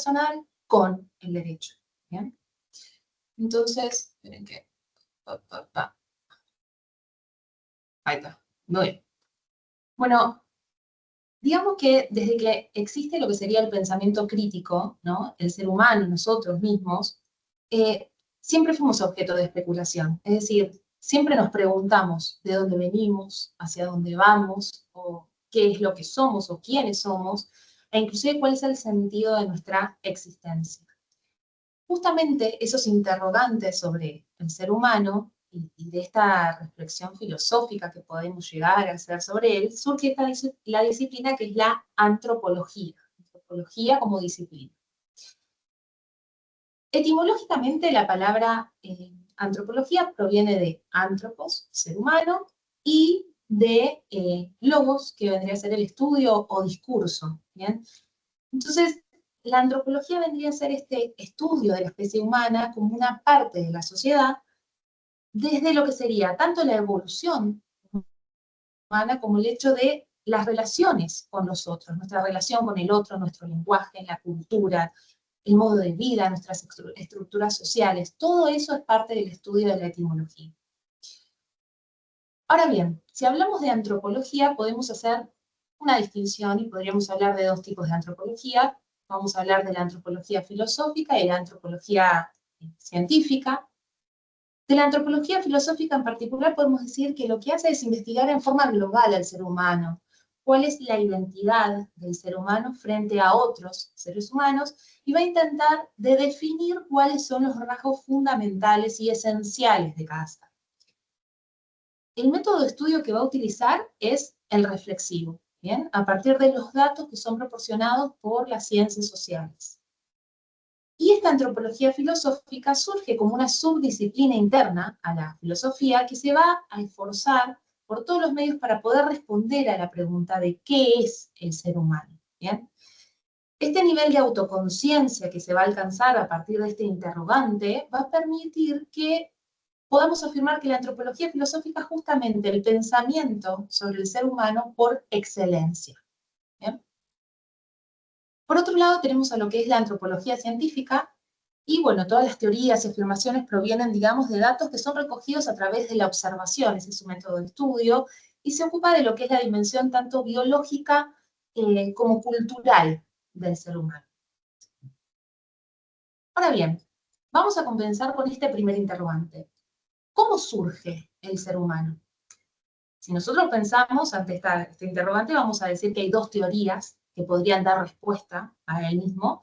personal con el derecho. ¿Bien? Entonces, esperen que... Ahí está. Muy bien. Bueno, digamos que desde que existe lo que sería el pensamiento crítico, ¿no? El ser humano, nosotros mismos, siempre fuimos objeto de especulación. Es decir, siempre nos preguntamos de dónde venimos, hacia dónde vamos, o qué es lo que somos, o quiénes somos, e inclusive cuál es el sentido de nuestra existencia. Justamente esos interrogantes sobre el ser humano y de esta reflexión filosófica que podemos llegar a hacer sobre él, surge la disciplina que es la antropología como disciplina. Etimológicamente, la palabra antropología proviene de antropos, ser humano, y de logos, que vendría a ser el estudio o discurso. ¿Bien? Entonces, la antropología vendría a ser este estudio de la especie humana como una parte de la sociedad, desde lo que sería tanto la evolución humana como el hecho de las relaciones con los otros, nuestra relación con el otro, nuestro lenguaje, la cultura, el modo de vida, nuestras estructuras sociales. Todo eso es parte del estudio de la etimología. Ahora bien, si hablamos de antropología, podemos hacer una distinción y podríamos hablar de dos tipos de antropología. Vamos a hablar de la antropología filosófica y la antropología científica. De la antropología filosófica en particular podemos decir que lo que hace es investigar en forma global al ser humano, cuál es la identidad del ser humano frente a otros seres humanos, y va a intentar de definir cuáles son los rasgos fundamentales y esenciales de cada ser. El método de estudio que va a utilizar es el reflexivo, ¿bien? A partir de los datos que son proporcionados por las ciencias sociales. Y esta antropología filosófica surge como una subdisciplina interna a la filosofía que se va a esforzar por todos los medios para poder responder a la pregunta de qué es el ser humano. ¿Bien? Este nivel de autoconciencia que se va a alcanzar a partir de este interrogante va a permitir que podamos afirmar que la antropología filosófica es justamente el pensamiento sobre el ser humano por excelencia. ¿Bien? Por otro lado, tenemos a lo que es la antropología científica, y bueno, todas las teorías y afirmaciones provienen, digamos, de datos que son recogidos a través de la observación, ese es su método de estudio, y se ocupa de lo que es la dimensión tanto biológica como cultural del ser humano. Ahora bien, vamos a comenzar con este primer interrogante. ¿Cómo surge el ser humano? Si nosotros pensamos ante este interrogante, vamos a decir que hay dos teorías que podrían dar respuesta a él mismo,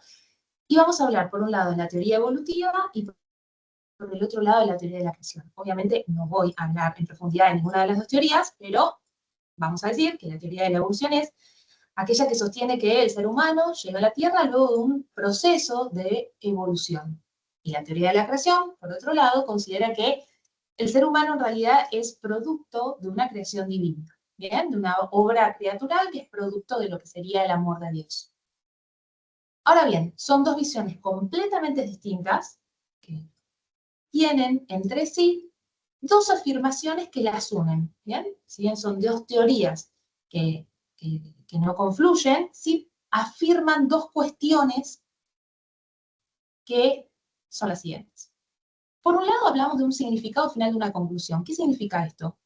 y vamos a hablar, por un lado, de la teoría evolutiva y por el otro lado, de la teoría de la creación. Obviamente no voy a hablar en profundidad de ninguna de las dos teorías, pero vamos a decir que la teoría de la evolución es aquella que sostiene que el ser humano llega a la Tierra luego de un proceso de evolución. Y la teoría de la creación, por otro lado, considera que el ser humano en realidad es producto de una creación divina, ¿bien? De una obra criatural que es producto de lo que sería el amor de Dios. Ahora bien, son dos visiones completamente distintas que tienen entre sí dos afirmaciones que las unen, ¿bien? Si bien son dos teorías que, que no confluyen, sí afirman dos cuestiones que son las siguientes. Por un lado, hablamos de un significado final de una conclusión. ¿Qué significa esto?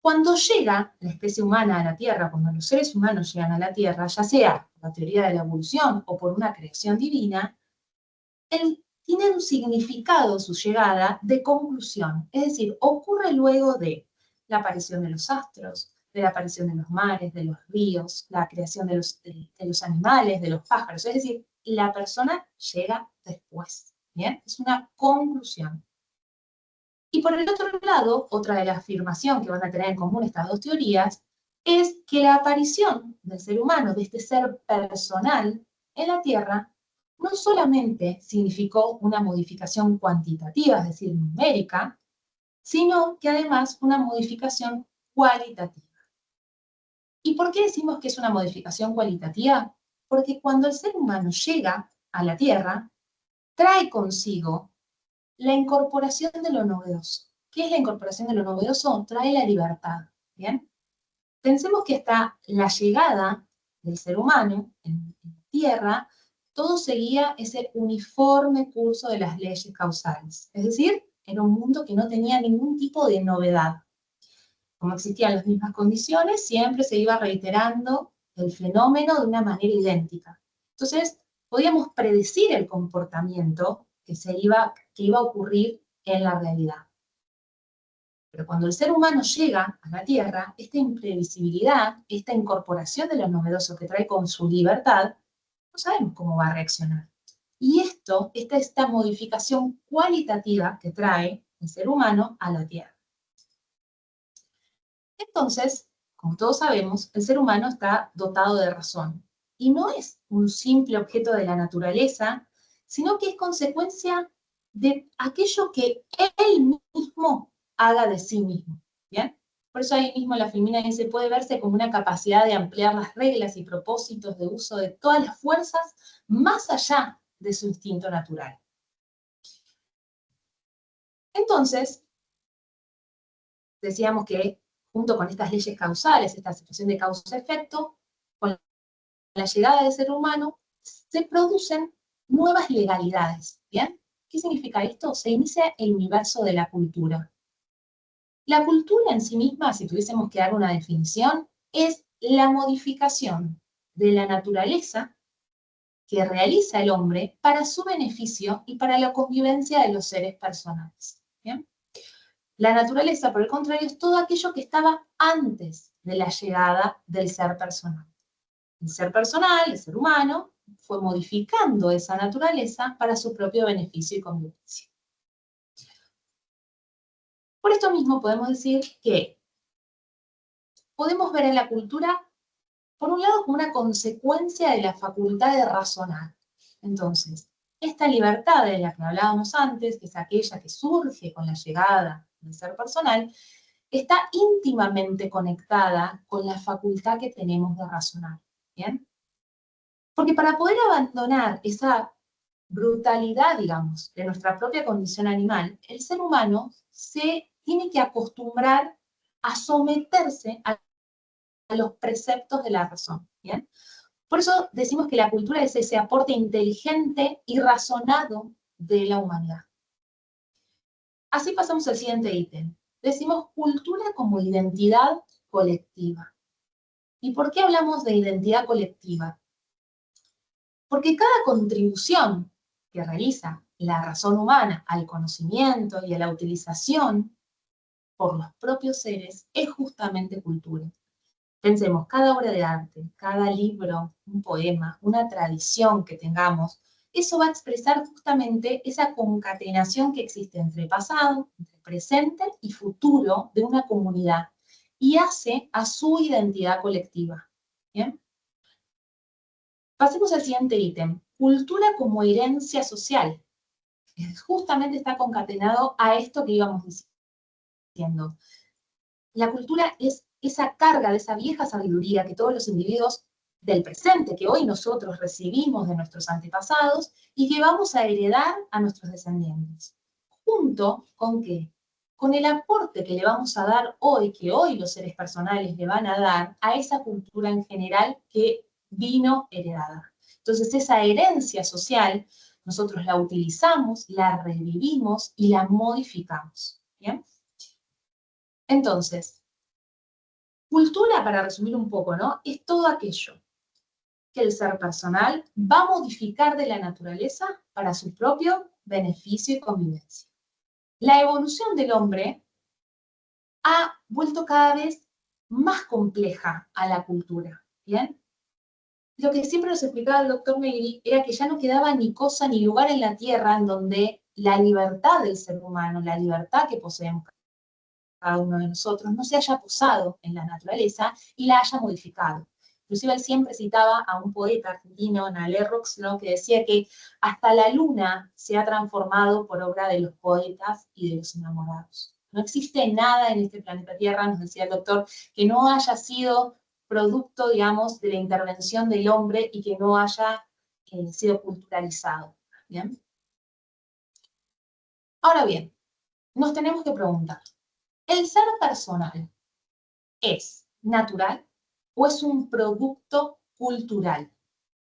Cuando llega la especie humana a la Tierra, cuando los seres humanos llegan a la Tierra, ya sea por la teoría de la evolución o por una creación divina, tiene un significado su llegada de conclusión. Es decir, ocurre luego de la aparición de los astros, de la aparición de los mares, de los ríos, la creación de los animales, de los pájaros. Es decir, la persona llega después. ¿Bien? Es una conclusión. Y por el otro lado, otra de las afirmaciones que van a tener en común estas dos teorías es que la aparición del ser humano, de este ser personal en la Tierra, no solamente significó una modificación cuantitativa, es decir, numérica, sino que además una modificación cualitativa. ¿Y por qué decimos que es una modificación cualitativa? Porque cuando el ser humano llega a la Tierra, trae consigo la incorporación de lo novedoso. ¿Qué es la incorporación de lo novedoso? Trae la libertad, ¿bien? Pensemos que está la llegada del ser humano en la Tierra, todo seguía ese uniforme curso de las leyes causales. Es decir, era un mundo que no tenía ningún tipo de novedad. Como existían las mismas condiciones, siempre se iba reiterando el fenómeno de una manera idéntica. Entonces, podíamos predecir el comportamiento que iba a ocurrir en la realidad. Pero cuando el ser humano llega a la Tierra, esta imprevisibilidad, esta incorporación de lo novedoso que trae con su libertad, no sabemos cómo va a reaccionar. Y esta modificación cualitativa que trae el ser humano a la Tierra. Entonces, como todos sabemos, el ser humano está dotado de razón. Y no es un simple objeto de la naturaleza, sino que es consecuencia de aquello que él mismo haga de sí mismo. ¿Bien? Por eso ahí mismo la Filmina dice, puede verse como una capacidad de ampliar las reglas y propósitos de uso de todas las fuerzas más allá de su instinto natural. Entonces, decíamos que junto con estas leyes causales, esta situación de causa-efecto, con la llegada del ser humano, se producen nuevas legalidades. ¿Bien? ¿Qué significa esto? Se inicia el universo de la cultura. La cultura en sí misma, si tuviésemos que dar una definición, es la modificación de la naturaleza que realiza el hombre para su beneficio y para la convivencia de los seres personales. ¿Bien? La naturaleza, por el contrario, es todo aquello que estaba antes de la llegada del ser personal. El ser personal, el ser humano, fue modificando esa naturaleza para su propio beneficio y convivencia. Por esto mismo podemos decir que podemos ver en la cultura, por un lado, como una consecuencia de la facultad de razonar. Entonces, esta libertad de la que hablábamos antes, que es aquella que surge con la llegada del ser personal, está íntimamente conectada con la facultad que tenemos de razonar. ¿Bien? Porque para poder abandonar esa brutalidad, digamos, de nuestra propia condición animal, el ser humano se tiene que acostumbrar a someterse a los preceptos de la razón. ¿Bien? Por eso decimos que la cultura es ese aporte inteligente y razonado de la humanidad. Así pasamos al siguiente ítem. Decimos cultura como identidad colectiva. ¿Y por qué hablamos de identidad colectiva? Porque cada contribución que realiza la razón humana al conocimiento y a la utilización por los propios seres es justamente cultura. Pensemos, cada obra de arte, cada libro, un poema, una tradición que tengamos, eso va a expresar justamente esa concatenación que existe entre pasado, entre presente y futuro de una comunidad y hace a su identidad colectiva. ¿Bien? Pasemos al siguiente ítem. Cultura como herencia social. Justamente está concatenado a esto que íbamos diciendo. La cultura es esa carga de esa vieja sabiduría que todos los individuos del presente, que hoy nosotros recibimos de nuestros antepasados y que vamos a heredar a nuestros descendientes. Junto con ¿qué? Con el aporte que le vamos a dar hoy, que hoy los seres personales le van a dar a esa cultura en general que vino heredada. Entonces esa herencia social nosotros la utilizamos, la revivimos y la modificamos. ¿Bien? Entonces, cultura, para resumir un poco, ¿no? Es todo aquello que el ser personal va a modificar de la naturaleza para su propio beneficio y convivencia. La evolución del hombre ha vuelto cada vez más compleja a la cultura, ¿bien? Lo que siempre nos explicaba el doctor Negri era que ya no quedaba ni cosa ni lugar en la Tierra en donde la libertad del ser humano, la libertad que poseemos cada uno de nosotros, no se haya posado en la naturaleza y la haya modificado. Inclusive él siempre citaba a un poeta argentino, Nalé Roxno, que decía que hasta la luna se ha transformado por obra de los poetas y de los enamorados. No existe nada en este planeta Tierra, nos decía el doctor, que no haya sido producto, digamos, de la intervención del hombre y que no haya sido culturalizado. ¿Bien? Ahora bien, nos tenemos que preguntar, ¿el ser personal es natural o es un producto cultural?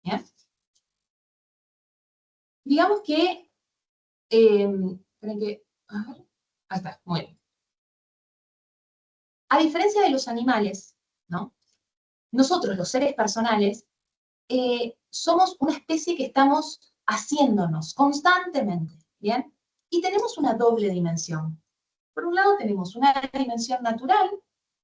¿Bien? digamos que, esperen que, a ver, ahí está, muy bien. A diferencia de los animales, ¿no? Nosotros, los seres personales, somos una especie que estamos haciéndonos constantemente, ¿bien? Y tenemos una doble dimensión. Por un lado tenemos una dimensión natural,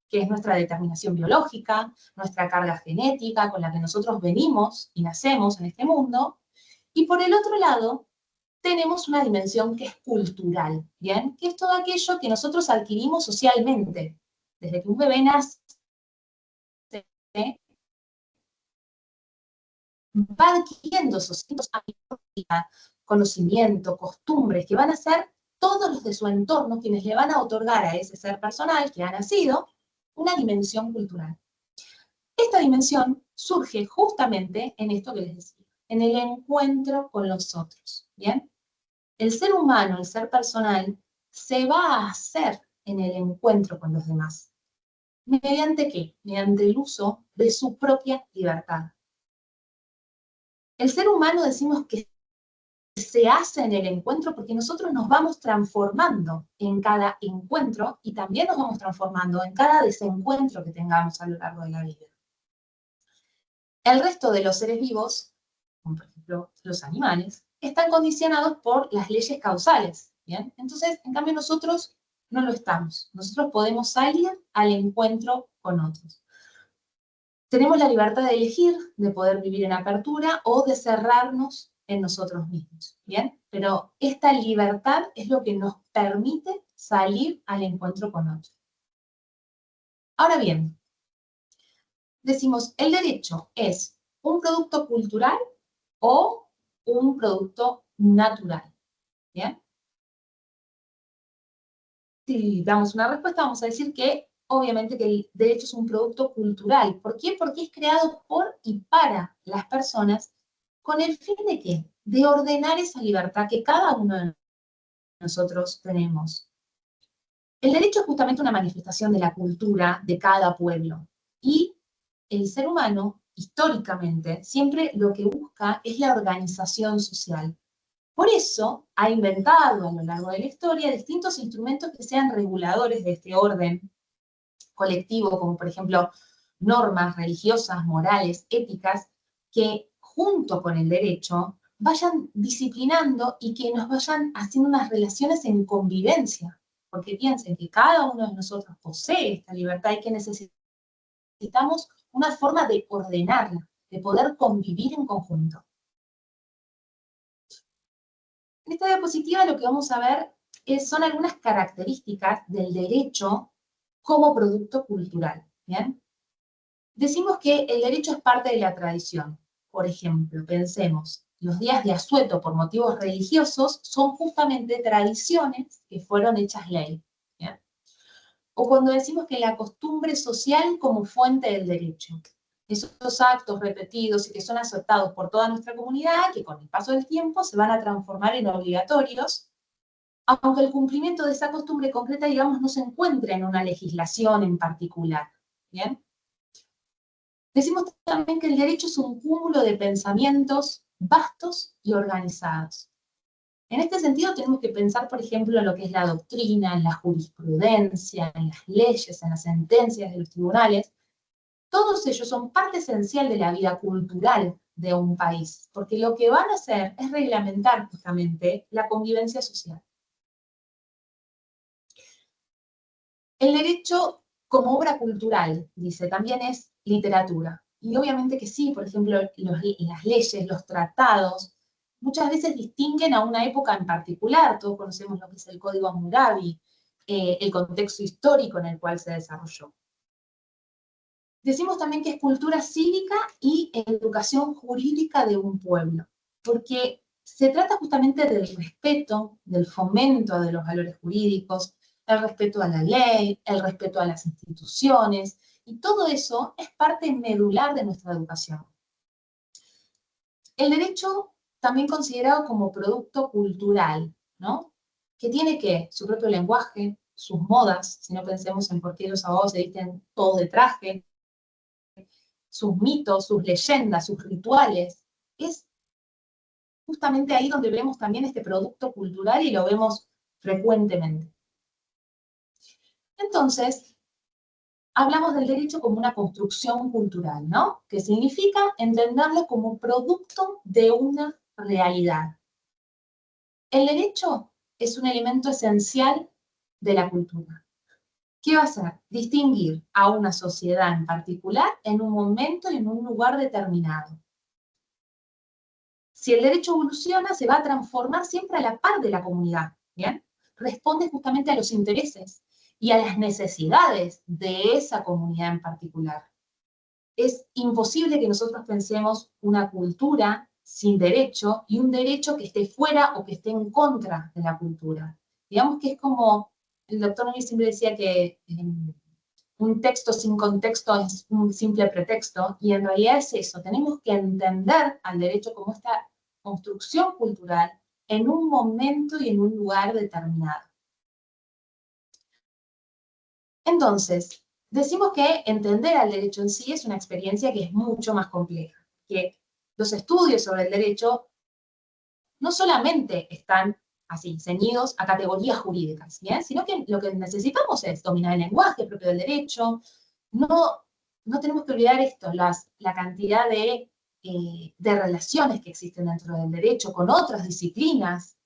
que es nuestra determinación biológica, nuestra carga genética con la que nosotros venimos y nacemos en este mundo, y por el otro lado tenemos una dimensión que es cultural, ¿bien? Que es todo aquello que nosotros adquirimos socialmente. Desde que un bebé nace, va adquiriendo esos conocimiento, costumbres, que van a ser todos los de su entorno quienes le van a otorgar a ese ser personal que ha nacido una dimensión cultural. Esta dimensión surge justamente en esto que les decía, en el encuentro con los otros, ¿bien? El ser humano, el ser personal, se va a hacer en el encuentro con los demás. ¿Mediante qué? Mediante el uso de su propia libertad. El ser humano decimos que se hace en el encuentro porque nosotros nos vamos transformando en cada encuentro y también nos vamos transformando en cada desencuentro que tengamos a lo largo de la vida. El resto de los seres vivos, como por ejemplo los animales, están condicionados por las leyes causales, ¿bien? Entonces, en cambio nosotros no lo estamos. Nosotros podemos salir al encuentro con otros. Tenemos la libertad de elegir, de poder vivir en apertura o de cerrarnos en nosotros mismos, ¿bien? Pero esta libertad es lo que nos permite salir al encuentro con otros. Ahora bien, decimos, ¿el derecho es un producto cultural o un producto natural? ¿Bien? Si damos una respuesta, vamos a decir que obviamente que el derecho es un producto cultural. ¿Por qué? Porque es creado por y para las personas con el fin de ¿qué? De ordenar esa libertad que cada uno de nosotros tenemos. El derecho es justamente una manifestación de la cultura de cada pueblo. Y el ser humano, históricamente, siempre lo que busca es la organización social. Por eso ha inventado a lo largo de la historia distintos instrumentos que sean reguladores de este orden colectivo, como por ejemplo normas religiosas, morales, éticas, que junto con el derecho vayan disciplinando y que nos vayan haciendo unas relaciones en convivencia. Porque piensen que cada uno de nosotros posee esta libertad y que necesitamos una forma de ordenarla, de poder convivir en conjunto. En esta diapositiva lo que vamos a ver son algunas características del derecho como producto cultural, ¿bien? Decimos que el derecho es parte de la tradición. Por ejemplo, pensemos, los días de asueto por motivos religiosos son justamente tradiciones que fueron hechas ley, ¿bien? O cuando decimos que la costumbre social como fuente del derecho. Esos actos repetidos y que son aceptados por toda nuestra comunidad, que con el paso del tiempo se van a transformar en obligatorios, aunque el cumplimiento de esa costumbre concreta, digamos, no se encuentre en una legislación en particular, ¿bien? Decimos también que el derecho es un cúmulo de pensamientos vastos y organizados. En este sentido tenemos que pensar, por ejemplo, en lo que es la doctrina, en la jurisprudencia, en las leyes, en las sentencias de los tribunales. Todos ellos son parte esencial de la vida cultural de un país, porque lo que van a hacer es reglamentar justamente la convivencia social. El derecho como obra cultural, dice, también es literatura. Y obviamente que sí, por ejemplo, las leyes, los tratados, muchas veces distinguen a una época en particular. Todos conocemos lo que es el Código Hammurabi, el contexto histórico en el cual se desarrolló. Decimos también que es cultura cívica y educación jurídica de un pueblo, porque se trata justamente del respeto, del fomento de los valores jurídicos, el respeto a la ley, el respeto a las instituciones, y todo eso es parte medular de nuestra educación. El derecho también considerado como producto cultural, ¿no? Que tiene que su propio lenguaje, sus modas, si no pensemos en por qué los abogados se visten todos de traje, sus mitos, sus leyendas, sus rituales, es justamente ahí donde vemos también este producto cultural y lo vemos frecuentemente. Entonces, hablamos del derecho como una construcción cultural, ¿no? Que significa entenderlo como un producto de una realidad. El derecho es un elemento esencial de la cultura. ¿Qué va a hacer? Distinguir a una sociedad en particular en un momento y en un lugar determinado. Si el derecho evoluciona, se va a transformar siempre a la par de la comunidad, ¿bien? Responde justamente a los intereses y a las necesidades de esa comunidad en particular. Es imposible que nosotros pensemos una cultura sin derecho y un derecho que esté fuera o que esté en contra de la cultura. Digamos que es como, el doctor Núñez siempre decía que un texto sin contexto es un simple pretexto, y en realidad es eso, tenemos que entender al derecho como esta construcción cultural en un momento y en un lugar determinado. Entonces, decimos que entender al derecho en sí es una experiencia que es mucho más compleja, que los estudios sobre el derecho no solamente están así, ceñidos a categorías jurídicas, ¿bien? Sino que lo que necesitamos es dominar el lenguaje propio del derecho. No tenemos que olvidar esto, la cantidad de relaciones que existen dentro del derecho con otras disciplinas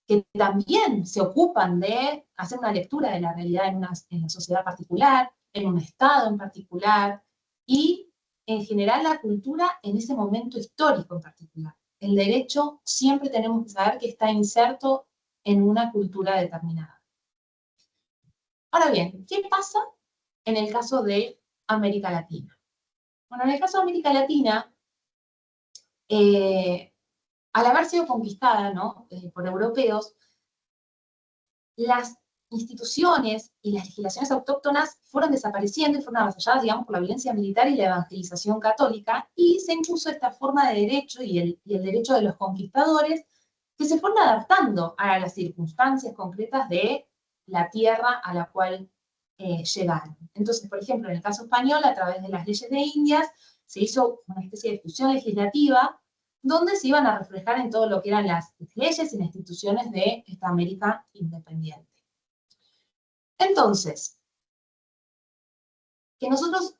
que también se ocupan de hacer una lectura de la realidad en la sociedad particular, en un estado en particular, y en general la cultura en ese momento histórico en particular. El derecho siempre tenemos que saber que está inserto en una cultura determinada. Ahora bien, ¿qué pasa en el caso de América Latina? Bueno, en el caso de América Latina, al haber sido conquistada, ¿no? Por europeos, las instituciones y las legislaciones autóctonas fueron desapareciendo y fueron avasalladas, digamos, por la violencia militar y la evangelización católica, y se impuso esta forma de derecho y el derecho de los conquistadores, que se fueron adaptando a las circunstancias concretas de la tierra a la cual llegaron. Entonces, por ejemplo, en el caso español, a través de las leyes de Indias, se hizo una especie de fusión legislativa donde se iban a reflejar en todo lo que eran las leyes y las instituciones de esta América independiente. Entonces, que nosotros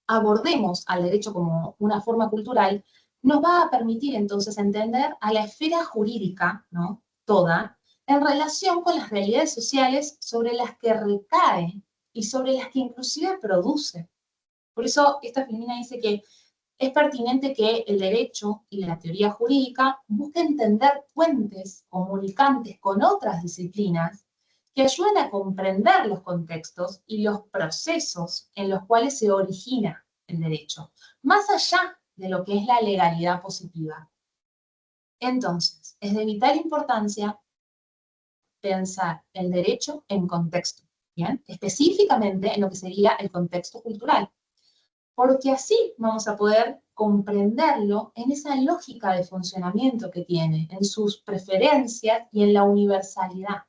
abordemos al derecho como una forma cultural, nos va a permitir entonces entender a la esfera jurídica, ¿no? Toda, en relación con las realidades sociales sobre las que recae y sobre las que inclusive produce. Por eso esta Filomena dice que es pertinente que el derecho y la teoría jurídica busquen entender puentes comunicantes con otras disciplinas que ayuden a comprender los contextos y los procesos en los cuales se origina el derecho, más allá de lo que es la legalidad positiva. Entonces, es de vital importancia pensar el derecho en contexto, ¿bien? Específicamente en lo que sería el contexto cultural, porque así vamos a poder comprenderlo en esa lógica de funcionamiento que tiene, en sus preferencias y en la universalidad.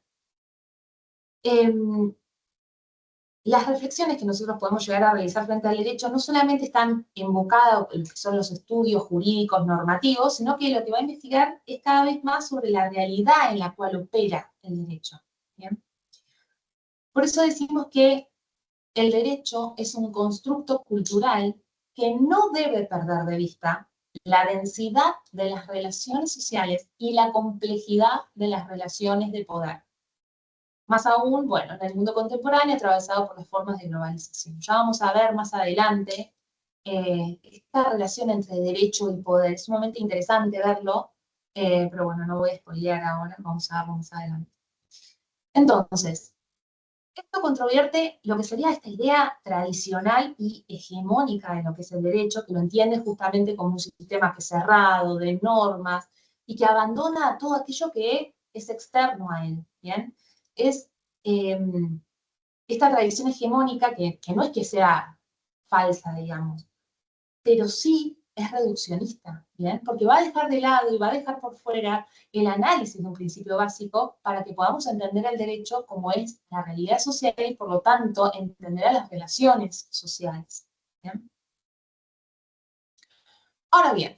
Las reflexiones que nosotros podemos llegar a realizar frente al derecho no solamente están invocadas en lo que son los estudios jurídicos normativos, sino que lo que va a investigar es cada vez más sobre la realidad en la cual opera el derecho. ¿Bien? Por eso decimos que el derecho es un constructo cultural que no debe perder de vista la densidad de las relaciones sociales y la complejidad de las relaciones de poder. Más aún, bueno, en el mundo contemporáneo atravesado por las formas de globalización. Ya vamos a ver más adelante esta relación entre derecho y poder. Es sumamente interesante verlo, pero bueno, no voy a spoilear ahora, vamos a ver más adelante. Entonces, esto controvierte lo que sería esta idea tradicional y hegemónica de lo que es el derecho, que lo entiende justamente como un sistema que es cerrado, de normas, y que abandona todo aquello que es externo a él, ¿bien? Es esta tradición hegemónica que no es que sea falsa, digamos, pero sí es reduccionista, ¿bien? Porque va a dejar de lado y va a dejar por fuera el análisis de un principio básico para que podamos entender el derecho como es la realidad social y, por lo tanto, entender a las relaciones sociales, ¿bien? Ahora bien,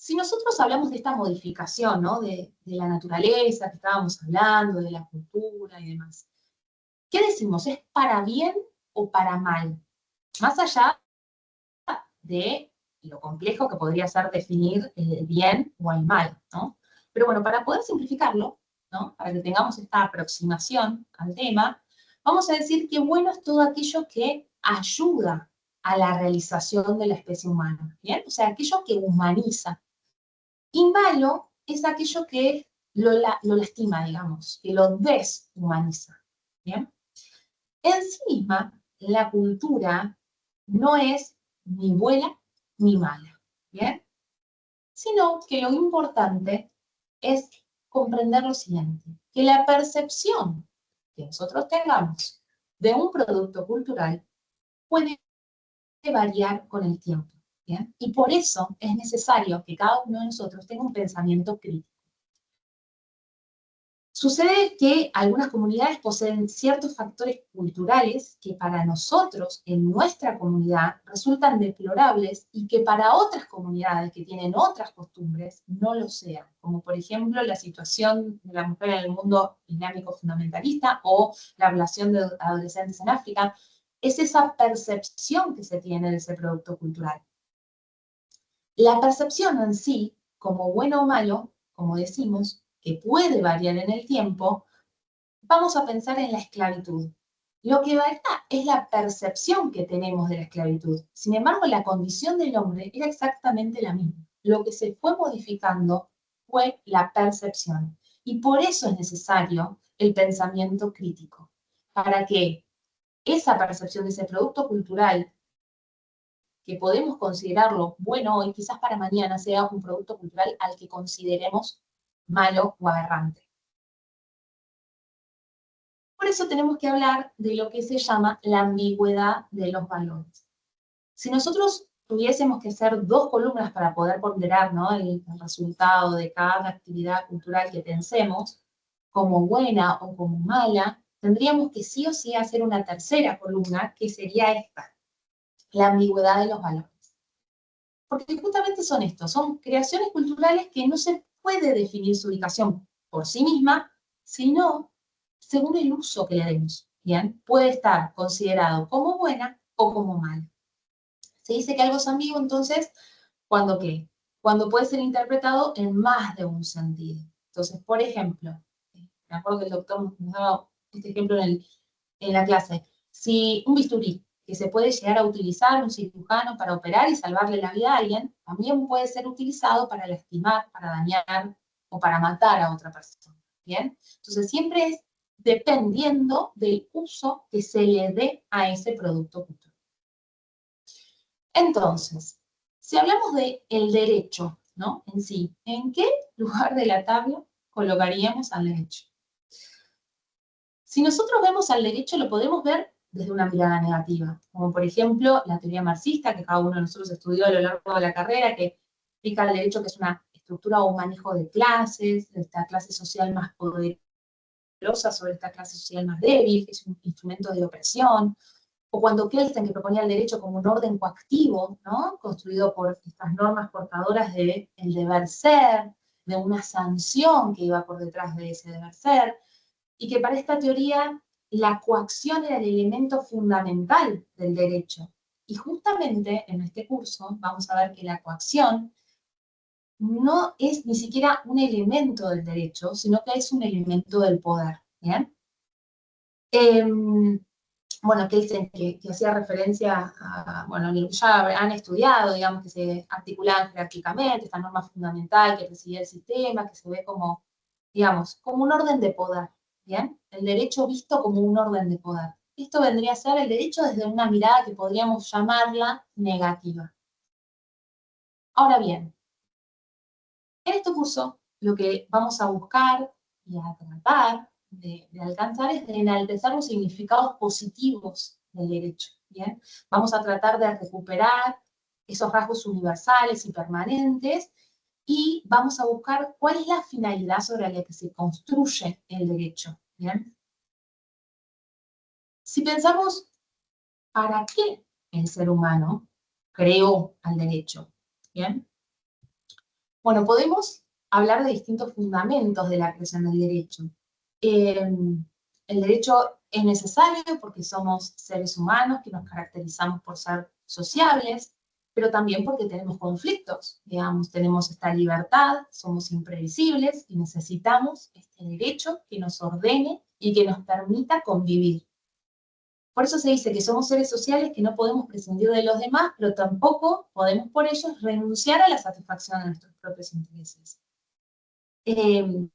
Si nosotros hablamos de esta modificación, ¿no? de la naturaleza que estábamos hablando, de la cultura y demás, ¿qué decimos? ¿Es para bien o para mal? Más allá de lo complejo que podría ser definir el bien o el mal, ¿no? Pero bueno, para poder simplificarlo, ¿no? Para que tengamos esta aproximación al tema, vamos a decir que bueno es todo aquello que ayuda a la realización de la especie humana, ¿bien? O sea, aquello que humaniza. Y malo es aquello que lo lastima, digamos, que lo deshumaniza, ¿bien? En sí misma, la cultura no es ni buena ni mala, ¿bien? Sino que lo importante es comprender lo siguiente, que la percepción que nosotros tengamos de un producto cultural puede variar con el tiempo, ¿bien? Y por eso es necesario que cada uno de nosotros tenga un pensamiento crítico. Sucede que algunas comunidades poseen ciertos factores culturales que para nosotros, en nuestra comunidad, resultan deplorables y que para otras comunidades que tienen otras costumbres no lo sean, como por ejemplo la situación de la mujer en el mundo islámico fundamentalista o la ablación de adolescentes en África. Es esa percepción que se tiene de ese producto cultural. La percepción en sí, como bueno o malo, como decimos, que puede variar en el tiempo, vamos a pensar en la esclavitud. Lo que varía es la percepción que tenemos de la esclavitud. Sin embargo, la condición del hombre era exactamente la misma. Lo que se fue modificando fue la percepción. Y por eso es necesario el pensamiento crítico, para que esa percepción de ese producto cultural, que podemos considerarlo bueno hoy, quizás para mañana sea un producto cultural al que consideremos malo o aberrante. Por eso tenemos que hablar de lo que se llama la ambigüedad de los valores. Si nosotros tuviésemos que hacer dos columnas para poder ponderar, ¿no? el resultado de cada actividad cultural que pensemos, como buena o como mala, tendríamos que sí o sí hacer una tercera columna, que sería esta, la ambigüedad de los valores. Porque justamente son estos, son creaciones culturales que no se puede definir su ubicación por sí misma, sino según el uso que le demos, ¿bien? Puede estar considerado como buena o como mala. Se dice que algo es ambiguo, entonces, ¿cuándo qué? Cuando puede ser interpretado en más de un sentido. Entonces, por ejemplo, me acuerdo que el doctor nos daba este ejemplo en la clase, si un bisturí que se puede llegar a utilizar un cirujano para operar y salvarle la vida a alguien, también puede ser utilizado para lastimar, para dañar o para matar a otra persona, ¿bien? Entonces siempre es dependiendo del uso que se le dé a ese producto cultural. Entonces, si hablamos del derecho, ¿no? En sí, ¿en qué lugar de la tabla colocaríamos al derecho? Si nosotros vemos al derecho, lo podemos ver desde una mirada negativa, como por ejemplo la teoría marxista, que cada uno de nosotros estudió a lo largo de la carrera, que explica el derecho que es una estructura o manejo de clases, de esta clase social más poderosa sobre esta clase social más débil, que es un instrumento de opresión, o cuando Kelsen, que proponía el derecho como un orden coactivo, ¿no? Construido por estas normas portadoras del deber ser, de una sanción que iba por detrás de ese deber ser, y que para esta teoría la coacción era el elemento fundamental del derecho. Y justamente en este curso vamos a ver que la coacción no es ni siquiera un elemento del derecho, sino que es un elemento del poder, ¿bien? Bueno, que hacía referencia a, bueno, ya han estudiado, digamos, que se articulaban jerárquicamente, esta norma fundamental que presidía el sistema, que se ve como, digamos, como un orden de poder, ¿bien? El derecho visto como un orden de poder. Esto vendría a ser el derecho desde una mirada que podríamos llamarla negativa. Ahora bien, en este curso lo que vamos a buscar y a tratar de alcanzar es de enaltecer los significados positivos del derecho, ¿bien? Vamos a tratar de recuperar esos rasgos universales y permanentes y vamos a buscar cuál es la finalidad sobre la que se construye el derecho, ¿bien? Si pensamos, ¿para qué el ser humano creó al derecho? ¿Bien? Bueno, podemos hablar de distintos fundamentos de la creación del derecho. El derecho es necesario porque somos seres humanos que nos caracterizamos por ser sociables, pero también porque tenemos conflictos, digamos, tenemos esta libertad, somos imprevisibles y necesitamos este derecho que nos ordene y que nos permita convivir. Por eso se dice que somos seres sociales que no podemos prescindir de los demás, pero tampoco podemos por ellos renunciar a la satisfacción de nuestros propios intereses. El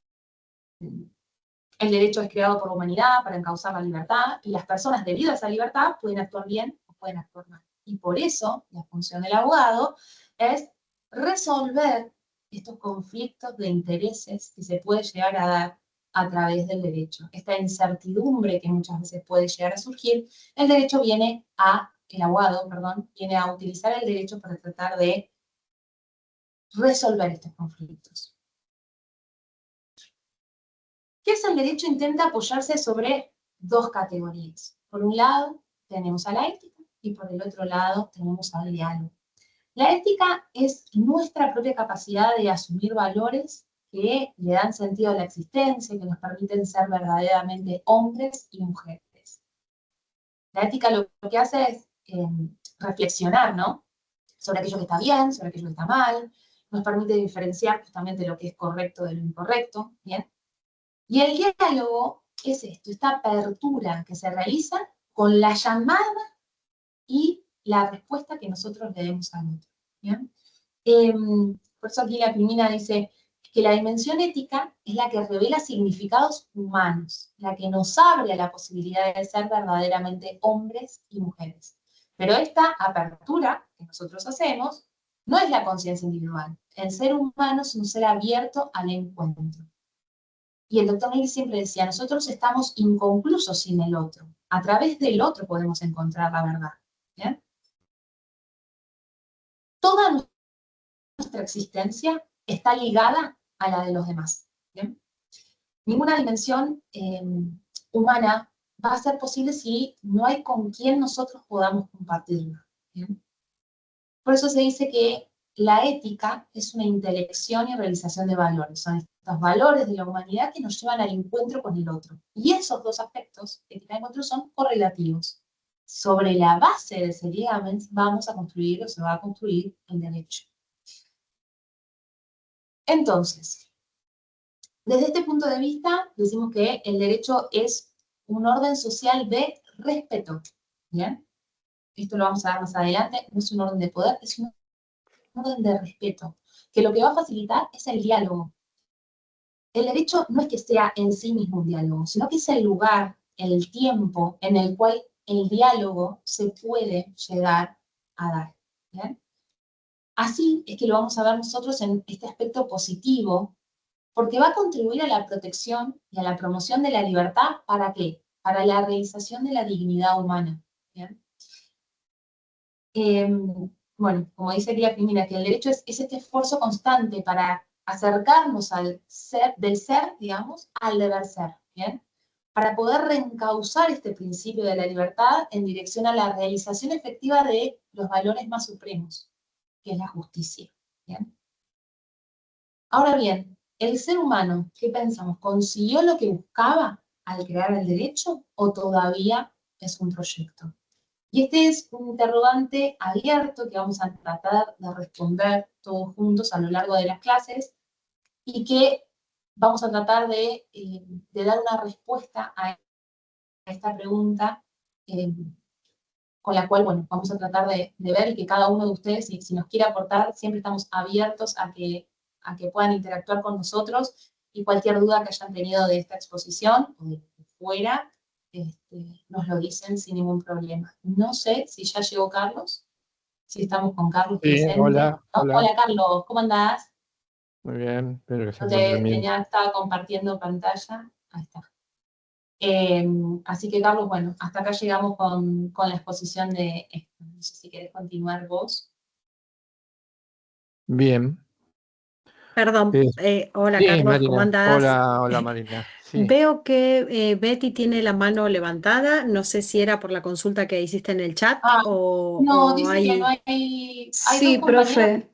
derecho es creado por la humanidad para encauzar la libertad, y las personas, debido a esa libertad, pueden actuar bien o pueden actuar mal. Y por eso, la función del abogado es resolver estos conflictos de intereses que se puede llegar a dar a través del derecho. Esta incertidumbre que muchas veces puede llegar a surgir, el abogado, viene a utilizar el derecho para tratar de resolver estos conflictos. ¿Qué es el derecho? Intenta apoyarse sobre dos categorías. Por un lado, tenemos a la ética, y por el otro lado, tenemos al diálogo. La ética es nuestra propia capacidad de asumir valores que le dan sentido a la existencia, que nos permiten ser verdaderamente hombres y mujeres. La ética lo que hace es reflexionar, ¿no?, sobre aquello que está bien, sobre aquello que está mal, nos permite diferenciar justamente lo que es correcto de lo incorrecto, ¿bien? Y el diálogo es esto, esta apertura que se realiza con la llamada y la respuesta que nosotros le demos al otro, ¿bien? Por eso aquí la Crimina dice que la dimensión ética es la que revela significados humanos, la que nos abre a la posibilidad de ser verdaderamente hombres y mujeres. Pero esta apertura que nosotros hacemos no es la conciencia individual. El ser humano es un ser abierto al encuentro. Y el doctor Negri siempre decía, nosotros estamos inconclusos sin el otro. A través del otro podemos encontrar la verdad. ¿Bien? Toda nuestra existencia está ligada a la de los demás. ¿Bien? Ninguna dimensión humana va a ser posible si no hay con quien nosotros podamos compartirla. ¿Bien? Por eso se dice que la ética es una intelección y realización de valores. Son estos valores de la humanidad que nos llevan al encuentro con el otro. Y esos dos aspectos, ética y encuentro, son correlativos. Sobre la base de ese ligamento vamos a construir o se va a construir el derecho. Entonces, desde este punto de vista, decimos que el derecho es un orden social de respeto. ¿Bien? Esto lo vamos a ver más adelante. No es un orden de poder, es un orden de respeto, que lo que va a facilitar es el diálogo. El derecho no es que sea en sí mismo un diálogo, sino que es el lugar, el tiempo en el cual el diálogo se puede llegar a dar. ¿Bien? Así es que lo vamos a ver nosotros en este aspecto positivo, porque va a contribuir a la protección y a la promoción de la libertad. ¿Para qué? Para la realización de la dignidad humana. ¿Bien? Bueno, como dice Elia Crimina, que el derecho es este esfuerzo constante para acercarnos del ser, digamos, al deber ser, ¿bien? Para poder reencauzar este principio de la libertad en dirección a la realización efectiva de los valores más supremos, que es la justicia, ¿bien? Ahora bien, el ser humano, ¿qué pensamos? ¿Consiguió lo que buscaba al crear el derecho o todavía es un proyecto? Y este es un interrogante abierto que vamos a tratar de responder todos juntos a lo largo de las clases y que vamos a tratar de dar una respuesta a esta pregunta con la cual, bueno, vamos a tratar de ver y que cada uno de ustedes, si nos quiere aportar, siempre estamos abiertos a que puedan interactuar con nosotros y cualquier duda que hayan tenido de esta exposición o de fuera, nos lo dicen sin ningún problema. No sé si ya llegó Carlos, si estamos con Carlos presente. Hola, ¿No? hola. Hola Carlos, ¿cómo andás? Muy bien, espero que se encuentren bien. Estaba compartiendo pantalla, ahí está. Así que Carlos, bueno, hasta acá llegamos con la exposición de esto. No sé si querés continuar vos. Bien. Perdón, hola Sí, Carlos, Marina. ¿cómo andás? Hola Marina. Sí. Veo que Betty tiene la mano levantada, no sé si era por la consulta que hiciste en el chat No, dice que no hay Sí, dos compañeros profe.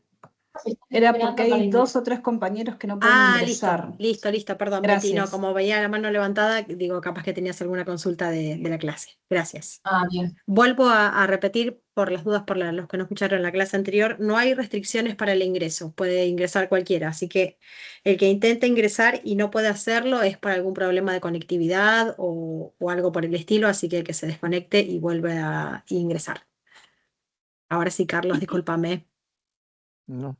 Era porque hay 2 o 3 compañeros que no pueden ingresar. Listo, perdón, Betty, no, como veía la mano levantada, digo, capaz que tenías alguna consulta de la clase. Gracias. Bien. Vuelvo a repetir por las dudas, los que no escucharon la clase anterior, no hay restricciones para el ingreso, puede ingresar cualquiera, así que el que intente ingresar y no puede hacerlo es por algún problema de conectividad o algo por el estilo, así que el que se desconecte y vuelve a ingresar. Ahora sí, Carlos, discúlpame. No.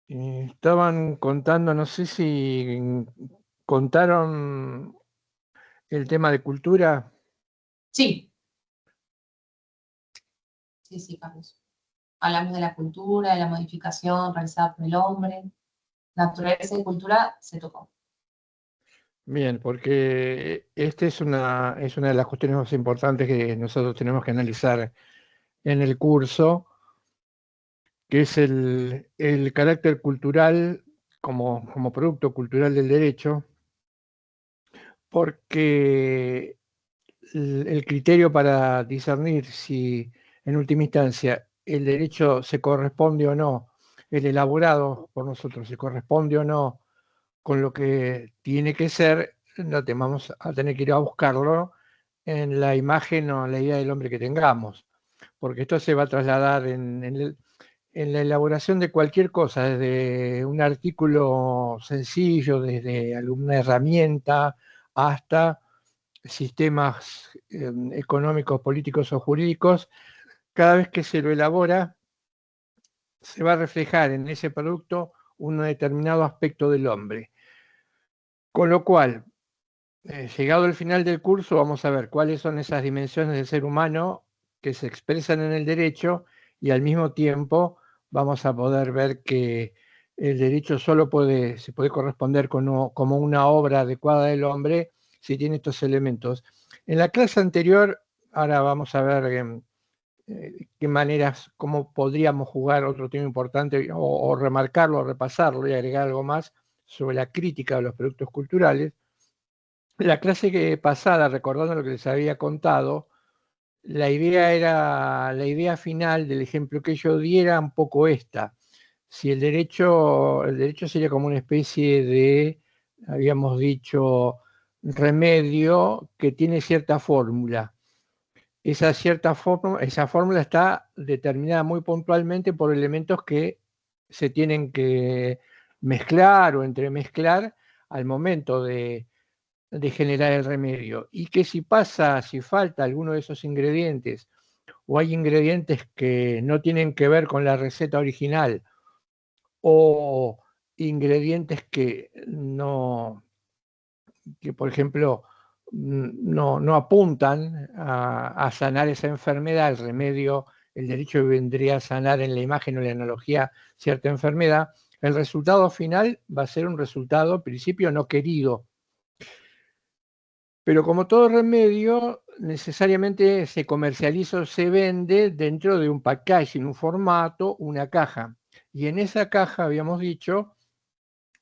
Estaban contando, no sé si contaron el tema de cultura. Sí. Sí, Carlos. Hablamos de la cultura, de la modificación realizada por el hombre. Naturaleza y cultura se tocó. Bien, porque esta es una de las cuestiones más importantes que nosotros tenemos que analizar en el curso, que es el carácter cultural como producto cultural del derecho, porque el criterio para discernir si en última instancia el derecho se corresponde o no, el elaborado por nosotros se corresponde o no con lo que tiene que ser, no vamos a tener que ir a buscarlo en la imagen o en la idea del hombre que tengamos, porque esto se va a trasladar en la elaboración de cualquier cosa, desde un artículo sencillo, desde alguna herramienta, hasta sistemas económicos, políticos o jurídicos. Cada vez que se lo elabora, se va a reflejar en ese producto un determinado aspecto del hombre. Con lo cual, llegado el final del curso, vamos a ver cuáles son esas dimensiones del ser humano que se expresan en el derecho, y al mismo tiempo vamos a poder ver que el derecho solo se puede corresponder como una obra adecuada del hombre si tiene estos elementos. En la clase anterior, ahora vamos a ver qué maneras, cómo podríamos jugar otro tema importante o remarcarlo, o repasarlo y agregar algo más sobre la crítica de los productos culturales. La clase pasada, recordando lo que les había contado, la idea final del ejemplo que yo di era un poco esta. Si el derecho sería como una especie de, habíamos dicho, remedio que tiene cierta fórmula. Esa fórmula está determinada muy puntualmente por elementos que se tienen que mezclar o entremezclar al momento de generar el remedio, y que si falta alguno de esos ingredientes, o hay ingredientes que no tienen que ver con la receta original, o ingredientes que por ejemplo, no apuntan a sanar esa enfermedad, el remedio, el derecho vendría a sanar en la imagen o la analogía cierta enfermedad, el resultado final va a ser un resultado, al principio, no querido. Pero como todo remedio, necesariamente se comercializa o se vende dentro de un packaging, un formato, una caja. Y en esa caja, habíamos dicho,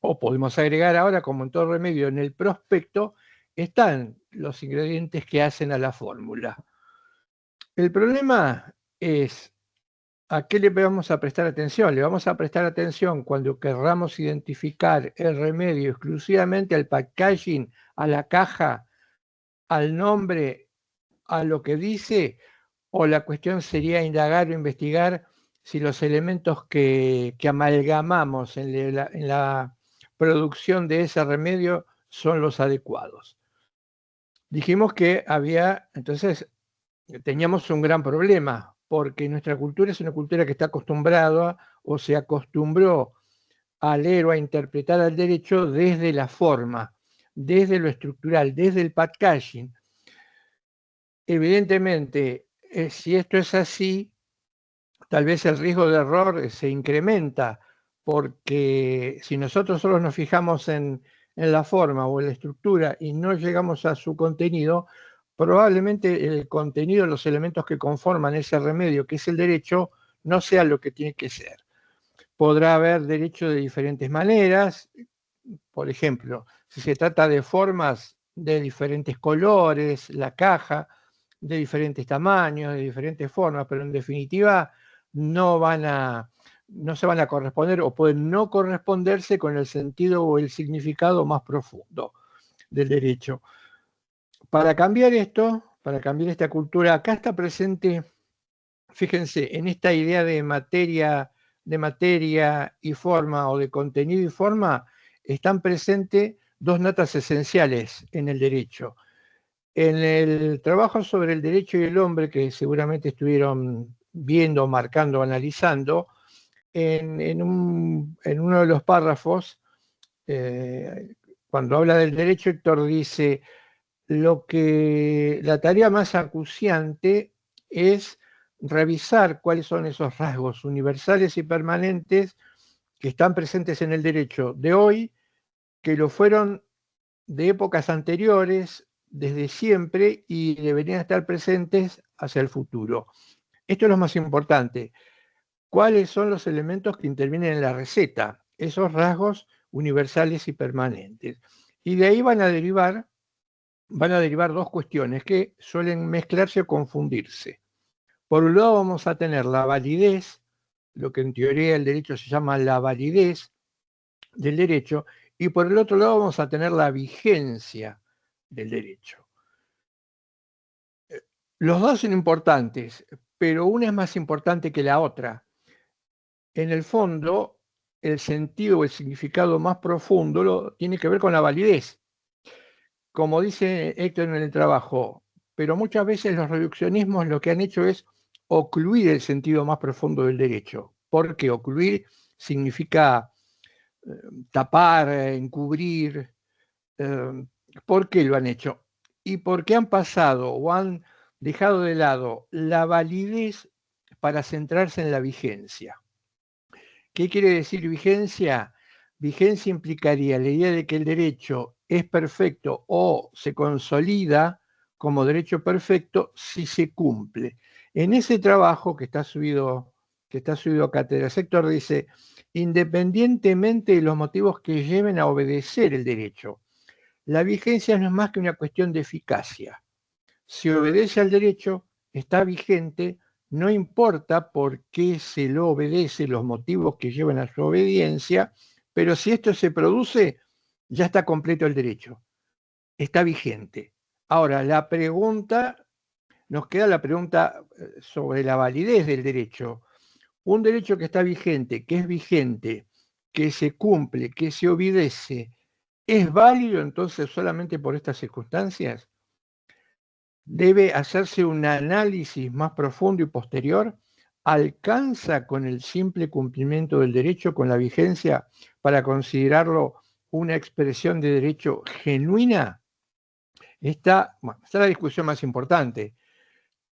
o podemos agregar ahora, como en todo remedio, en el prospecto, están los ingredientes que hacen a la fórmula. El problema es, ¿a qué le vamos a prestar atención? Le vamos a prestar atención cuando querramos identificar el remedio exclusivamente al packaging, a la caja, al nombre, a lo que dice, o la cuestión sería indagar o investigar si los elementos que amalgamamos en la producción de ese remedio son los adecuados. Dijimos que entonces teníamos un gran problema, porque nuestra cultura es una cultura que está acostumbrada o se acostumbró a leer o a interpretar al derecho desde la forma, desde lo estructural, desde el packaging. Evidentemente, si esto es así, tal vez el riesgo de error se incrementa, porque si nosotros solo nos fijamos en la forma o en la estructura y no llegamos a su contenido, probablemente el contenido, los elementos que conforman ese remedio, que es el derecho, no sea lo que tiene que ser. Podrá haber derecho de diferentes maneras, por ejemplo, si se trata de formas de diferentes colores, la caja, de diferentes tamaños, de diferentes formas, pero en definitiva no van a no se van a corresponder o pueden no corresponderse con el sentido o el significado más profundo del derecho. Para cambiar esto, para cambiar esta cultura, acá está presente, fíjense, en esta idea de materia y forma, o de contenido y forma, están presentes dos notas esenciales en el derecho. En el trabajo sobre el derecho y el hombre, que seguramente estuvieron viendo, marcando, analizando, en uno de los párrafos, cuando habla del derecho, Héctor dice: la tarea más acuciante es revisar cuáles son esos rasgos universales y permanentes que están presentes en el derecho de hoy, que lo fueron de épocas anteriores, desde siempre, y deberían estar presentes hacia el futuro. Esto es lo más importante. ¿Cuáles son los elementos que intervienen en la receta? Esos rasgos universales y permanentes. Y de ahí van a derivar dos cuestiones que suelen mezclarse o confundirse. Por un lado vamos a tener la validez, lo que en teoría del derecho se llama la validez del derecho, y por el otro lado vamos a tener la vigencia del derecho. Los dos son importantes, pero una es más importante que la otra. En el fondo, el sentido o el significado más profundo tiene que ver con la validez. Como dice Héctor en el trabajo, pero muchas veces los reduccionismos lo que han hecho es ocluir el sentido más profundo del derecho. Porque ocluir significa tapar, encubrir. ¿Por qué lo han hecho? Y porque han pasado o han dejado de lado la validez para centrarse en la vigencia. ¿Qué quiere decir vigencia? Vigencia implicaría la idea de que el derecho es perfecto o se consolida como derecho perfecto si se cumple. En ese trabajo que está subido a cátedra, el sector dice: independientemente de los motivos que lleven a obedecer el derecho, la vigencia no es más que una cuestión de eficacia. Si obedece al derecho, está vigente, no importa por qué se lo obedece, los motivos que llevan a su obediencia, pero si esto se produce, ya está completo el derecho, está vigente. Ahora, nos queda la pregunta sobre la validez del derecho. Un derecho que está vigente, que se cumple, que se obedece, ¿es válido entonces solamente por estas circunstancias? Debe hacerse un análisis más profundo y posterior. ¿Alcanza con el simple cumplimiento del derecho, con la vigencia, para considerarlo una expresión de derecho genuina? Esta es la discusión más importante.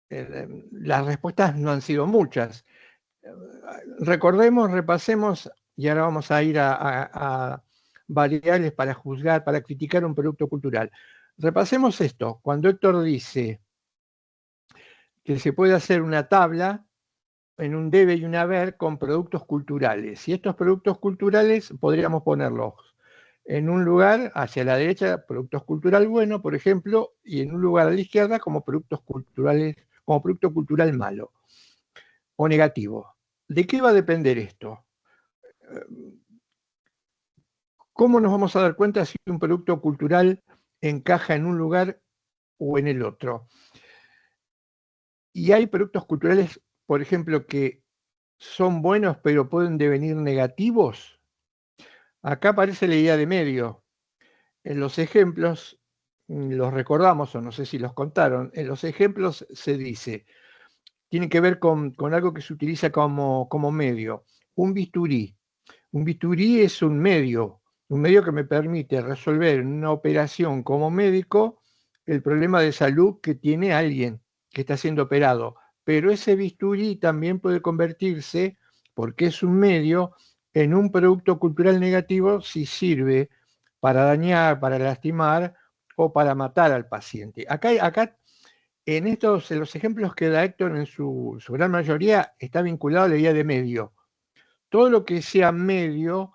Las respuestas no han sido muchas. Recordemos, repasemos, y ahora vamos a ir a variables para juzgar, para criticar un producto cultural. Repasemos esto. Cuando Héctor dice que se puede hacer una tabla en un debe y un haber con productos culturales, y estos productos culturales podríamos ponerlos en un lugar hacia la derecha, productos cultural bueno, por ejemplo, y en un lugar a la izquierda como productos culturales, como producto cultural malo o negativo. ¿De qué va a depender esto? ¿Cómo nos vamos a dar cuenta si un producto cultural encaja en un lugar o en el otro? Y hay productos culturales, por ejemplo, que son buenos pero pueden devenir negativos. Acá aparece la idea de medio. En los ejemplos, los recordamos o no sé si los contaron, en los ejemplos se dice, tiene que ver con algo que se utiliza como medio. Un bisturí. Un bisturí es un medio que me permite resolver en una operación como médico el problema de salud que tiene alguien que está siendo operado. Pero ese bisturí también puede convertirse, porque es un medio, en un producto cultural negativo si sirve para dañar, para lastimar o para matar al paciente. Acá en los ejemplos que da Héctor, en su gran mayoría, está vinculado a la idea de medio. Todo lo que sea medio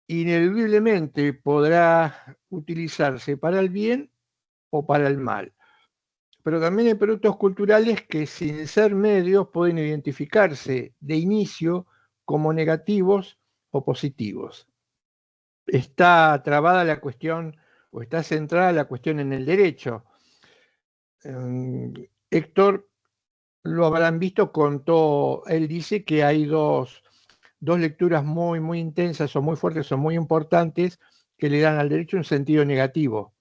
ineludiblemente podrá utilizarse para el bien o para el mal. Pero también hay productos culturales que, sin ser medios, pueden identificarse de inicio como negativos o positivos. Está trabada la cuestión, o está centrada la cuestión en el derecho. Héctor, lo habrán visto, él dice que hay dos lecturas muy, muy intensas o muy fuertes o muy importantes que le dan al derecho un sentido negativo,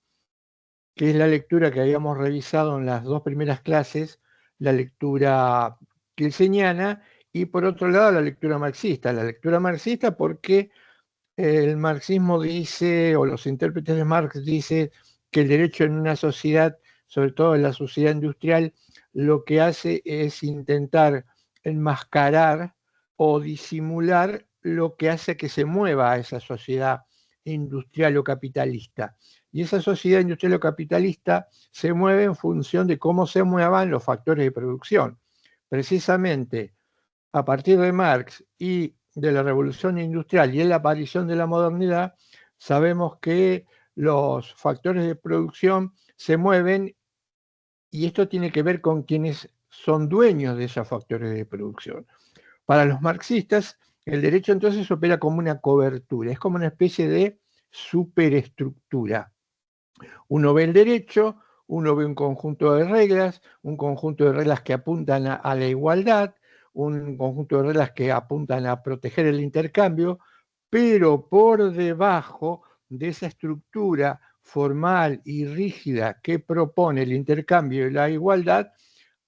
que es la lectura que habíamos revisado en las dos primeras clases, la lectura kelseniana, y por otro lado la lectura marxista. La lectura marxista porque el marxismo dice, o los intérpretes de Marx dicen, que el derecho en una sociedad, sobre todo en la sociedad industrial, lo que hace es intentar enmascarar o disimular lo que hace que se mueva a esa sociedad industrial o capitalista. Y esa sociedad industrial o capitalista se mueve en función de cómo se muevan los factores de producción. Precisamente a partir de Marx y de la revolución industrial y en la aparición de la modernidad, sabemos que los factores de producción se mueven, y esto tiene que ver con quienes son dueños de esos factores de producción. Para los marxistas, el derecho entonces opera como una cobertura, es como una especie de superestructura. Uno ve el derecho, uno ve un conjunto de reglas que apuntan a la igualdad, un conjunto de reglas que apuntan a proteger el intercambio, pero por debajo de esa estructura formal y rígida que propone el intercambio y la igualdad,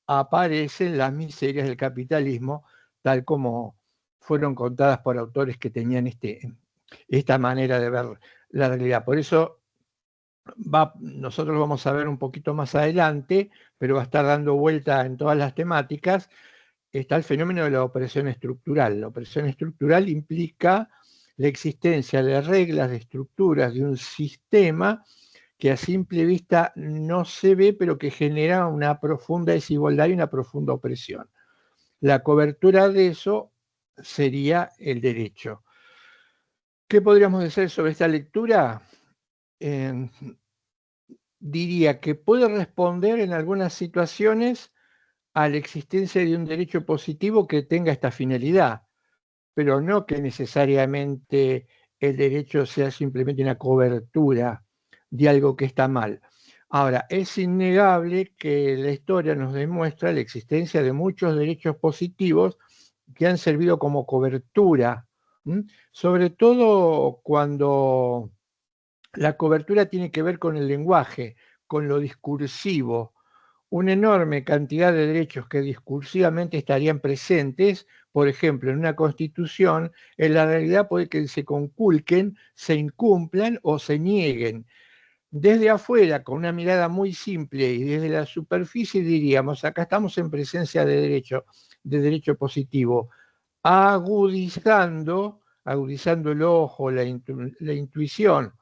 aparecen las miserias del capitalismo, tal como fueron contadas por autores que tenían esta manera de ver la realidad. Por eso nosotros vamos a ver un poquito más adelante, pero va a estar dando vuelta en todas las temáticas, está el fenómeno de la opresión estructural. La opresión estructural implica la existencia de reglas, de estructuras, de un sistema que a simple vista no se ve, pero que genera una profunda desigualdad y una profunda opresión. La cobertura de eso sería el derecho. ¿Qué podríamos decir sobre esta lectura? Diría que puede responder en algunas situaciones a la existencia de un derecho positivo que tenga esta finalidad, pero no que necesariamente el derecho sea simplemente una cobertura de algo que está mal. Ahora, es innegable que la historia nos demuestra la existencia de muchos derechos positivos que han servido como cobertura, sobre todo cuando la cobertura tiene que ver con el lenguaje, con lo discursivo. Una enorme cantidad de derechos que discursivamente estarían presentes, por ejemplo, en una constitución, en la realidad puede que se conculquen, se incumplan o se nieguen. Desde afuera, con una mirada muy simple y desde la superficie, diríamos, acá estamos en presencia de derecho positivo, agudizando el ojo, la intuición,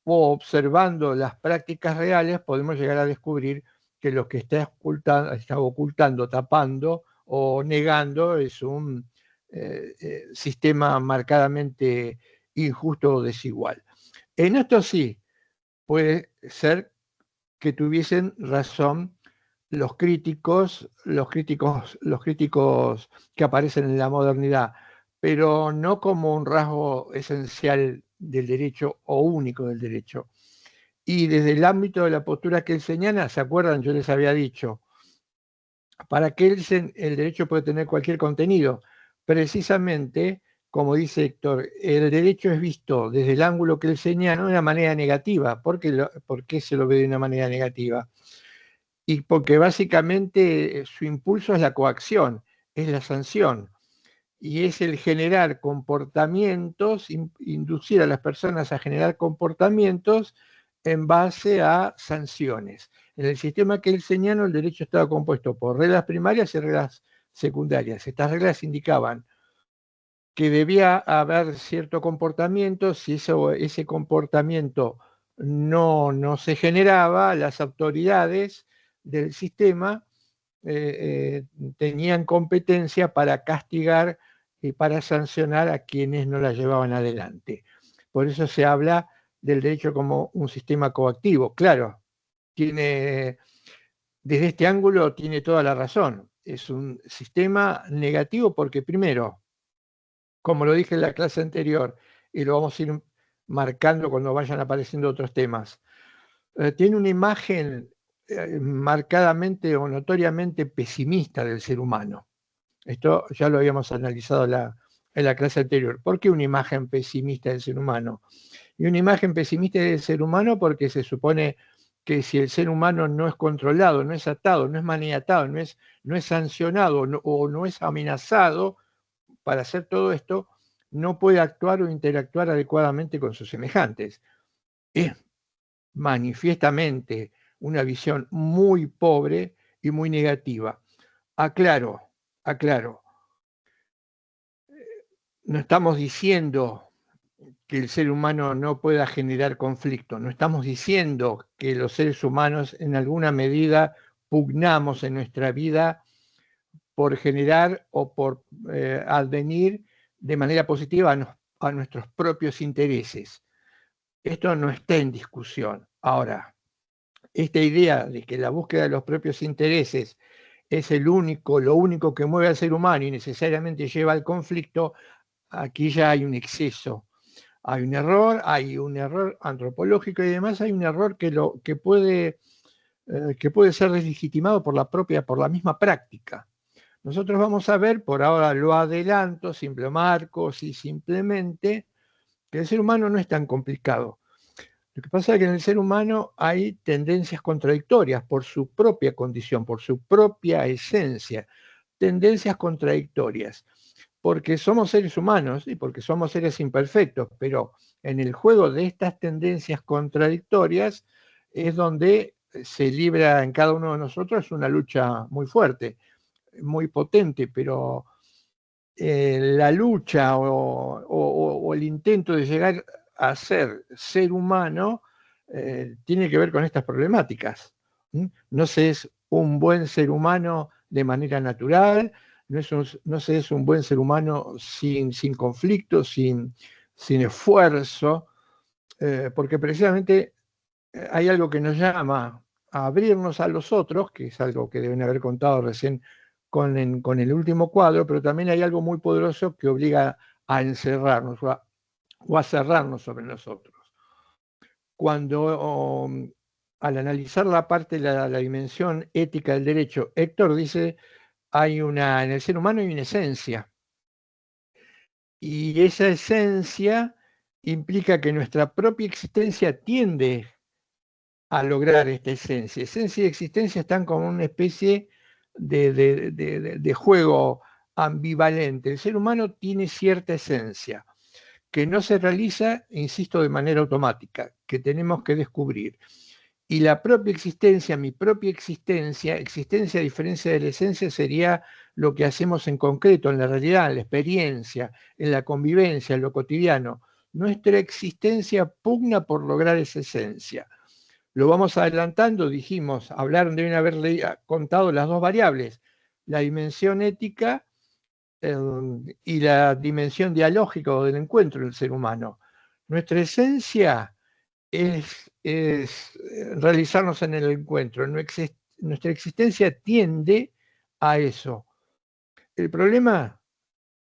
o observando las prácticas reales, podemos llegar a descubrir que lo que está ocultando, tapando o negando es un sistema marcadamente injusto o desigual. En esto sí, puede ser que tuviesen razón los críticos que aparecen en la modernidad, pero no como un rasgo esencial del derecho o único del derecho. Y desde el ámbito de la postura kelseniana, ¿se acuerdan? Yo les había dicho, para Kelsen el derecho puede tener cualquier contenido. Precisamente, como dice Héctor, el derecho es visto desde el ángulo kelseniano de una manera negativa. ¿Por qué se lo ve de una manera negativa? Y porque básicamente su impulso es la coacción, es la sanción, y es el generar comportamientos, inducir a las personas a generar comportamientos en base a sanciones. En el sistema kelseniano el derecho estaba compuesto por reglas primarias y reglas secundarias. Estas reglas indicaban que debía haber cierto comportamiento, si ese comportamiento no se generaba, las autoridades del sistema tenían competencia para castigar y para sancionar a quienes no la llevaban adelante. Por eso se habla del derecho como un sistema coactivo. Claro, desde este ángulo tiene toda la razón. Es un sistema negativo porque, primero, como lo dije en la clase anterior, y lo vamos a ir marcando cuando vayan apareciendo otros temas, tiene una imagen marcadamente o notoriamente pesimista del ser humano. Esto ya lo habíamos analizado en la clase anterior. ¿Por qué una imagen pesimista del ser humano? Y una imagen pesimista del ser humano porque se supone que si el ser humano no es controlado, no es atado, no es maniatado, no es sancionado o no es amenazado para hacer todo esto, no puede actuar o interactuar adecuadamente con sus semejantes. Es manifiestamente una visión muy pobre y muy negativa. Aclaro, no estamos diciendo que el ser humano no pueda generar conflicto, no estamos diciendo que los seres humanos en alguna medida pugnamos en nuestra vida por generar o por advenir de manera positiva a nuestros propios intereses. Esto no está en discusión. Ahora, esta idea de que la búsqueda de los propios intereses es lo único que mueve al ser humano y necesariamente lleva al conflicto, aquí ya hay un exceso. Hay un error antropológico y además hay un error que puede ser deslegitimado por la misma práctica. Nosotros vamos a ver, por ahora lo adelanto, simple marcos y simplemente, que el ser humano no es tan complicado. Lo que pasa es que en el ser humano hay tendencias contradictorias por su propia condición, por su propia esencia, tendencias contradictorias, porque somos seres humanos y porque somos seres imperfectos, pero en el juego de estas tendencias contradictorias es donde se libra en cada uno de nosotros una lucha muy fuerte, muy potente, pero la lucha o el intento de llegar a ser humano tiene que ver con estas problemáticas. No se es un buen ser humano de manera natural, no se es un buen ser humano sin conflicto, sin esfuerzo, porque precisamente hay algo que nos llama a abrirnos a los otros, que es algo que deben haber contado recién con el último cuadro, pero también hay algo muy poderoso que obliga a encerrarnos o a cerrarnos sobre nosotros. Cuando al analizar la parte de la dimensión ética del derecho, Héctor dice, en el ser humano hay una esencia, y esa esencia implica que nuestra propia existencia tiende a lograr esta esencia. Esencia y existencia están como una especie de juego ambivalente. El ser humano tiene cierta esencia que no se realiza, insisto, de manera automática, que tenemos que descubrir. Y la propia existencia, mi propia existencia a diferencia de la esencia, sería lo que hacemos en concreto, en la realidad, en la experiencia, en la convivencia, en lo cotidiano. Nuestra existencia pugna por lograr esa esencia. Lo vamos adelantando, dijimos, deben haber contado las dos variables, la dimensión ética y la dimensión dialógica o del encuentro del ser humano. Nuestra esencia es realizarnos en el encuentro, nuestra existencia tiende a eso. El problema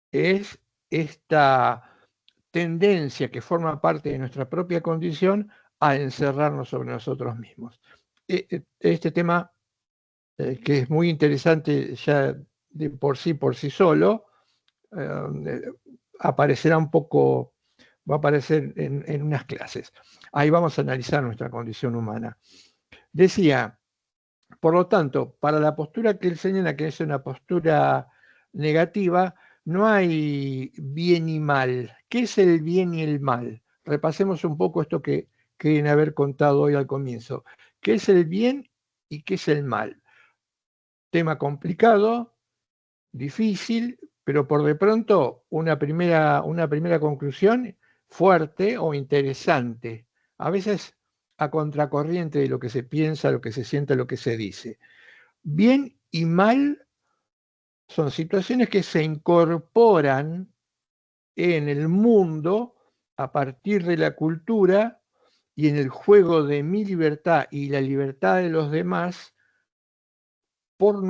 es esta tendencia que forma parte de nuestra propia condición a encerrarnos sobre nosotros mismos. Este tema, que es muy interesante ya por sí solo, aparecerá va a aparecer en unas clases. Ahí vamos a analizar nuestra condición humana. Decía, por lo tanto, para la postura que él señala que es una postura negativa, no hay bien y mal. ¿Qué es el bien y el mal? Repasemos un poco esto que creen haber contado hoy al comienzo. ¿Qué es el bien y qué es el mal? Tema complicado, difícil, pero por de pronto una primera conclusión fuerte o interesante. A veces a contracorriente de lo que se piensa, lo que se siente, lo que se dice. Bien y mal son situaciones que se incorporan en el mundo a partir de la cultura y en el juego de mi libertad y la libertad de los demás por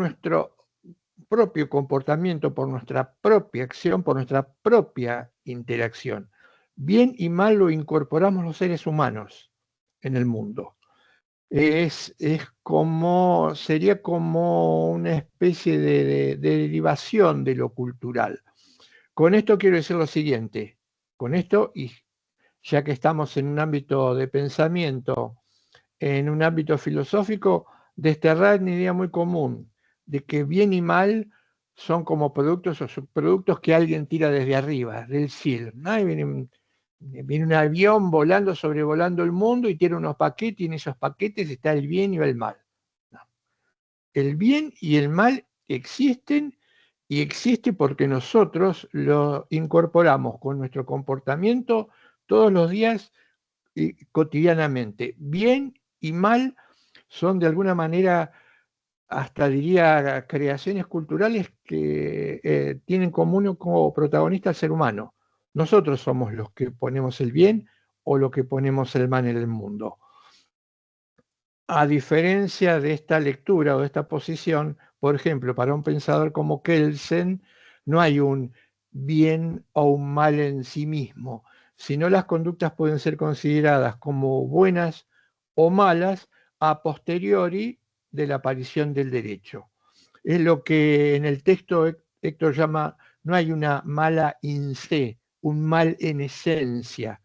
propio comportamiento, por nuestra propia acción, por nuestra propia interacción. Bien y mal lo incorporamos los seres humanos en el mundo. Sería como una especie de derivación de lo cultural. Con esto quiero decir lo siguiente, con esto, y ya que estamos en un ámbito de pensamiento, en un ámbito filosófico, desterrar una idea muy común, de que bien y mal son como productos o subproductos que alguien tira desde arriba, del cielo. ¿No? Viene un avión volando, sobrevolando el mundo y tiene unos paquetes, y en esos paquetes está el bien y el mal. No. El bien y el mal existen, y existe porque nosotros lo incorporamos con nuestro comportamiento todos los días y cotidianamente. Bien y mal son de alguna manera, hasta diría, creaciones culturales que tienen común como protagonista al ser humano. Nosotros somos los que ponemos el bien o los que ponemos el mal en el mundo. A diferencia de esta lectura o de esta posición, por ejemplo, para un pensador como Kelsen, no hay un bien o un mal en sí mismo, sino las conductas pueden ser consideradas como buenas o malas a posteriori de la aparición del derecho. Es lo que en el texto Héctor llama, no hay una mala in se, un mal en esencia,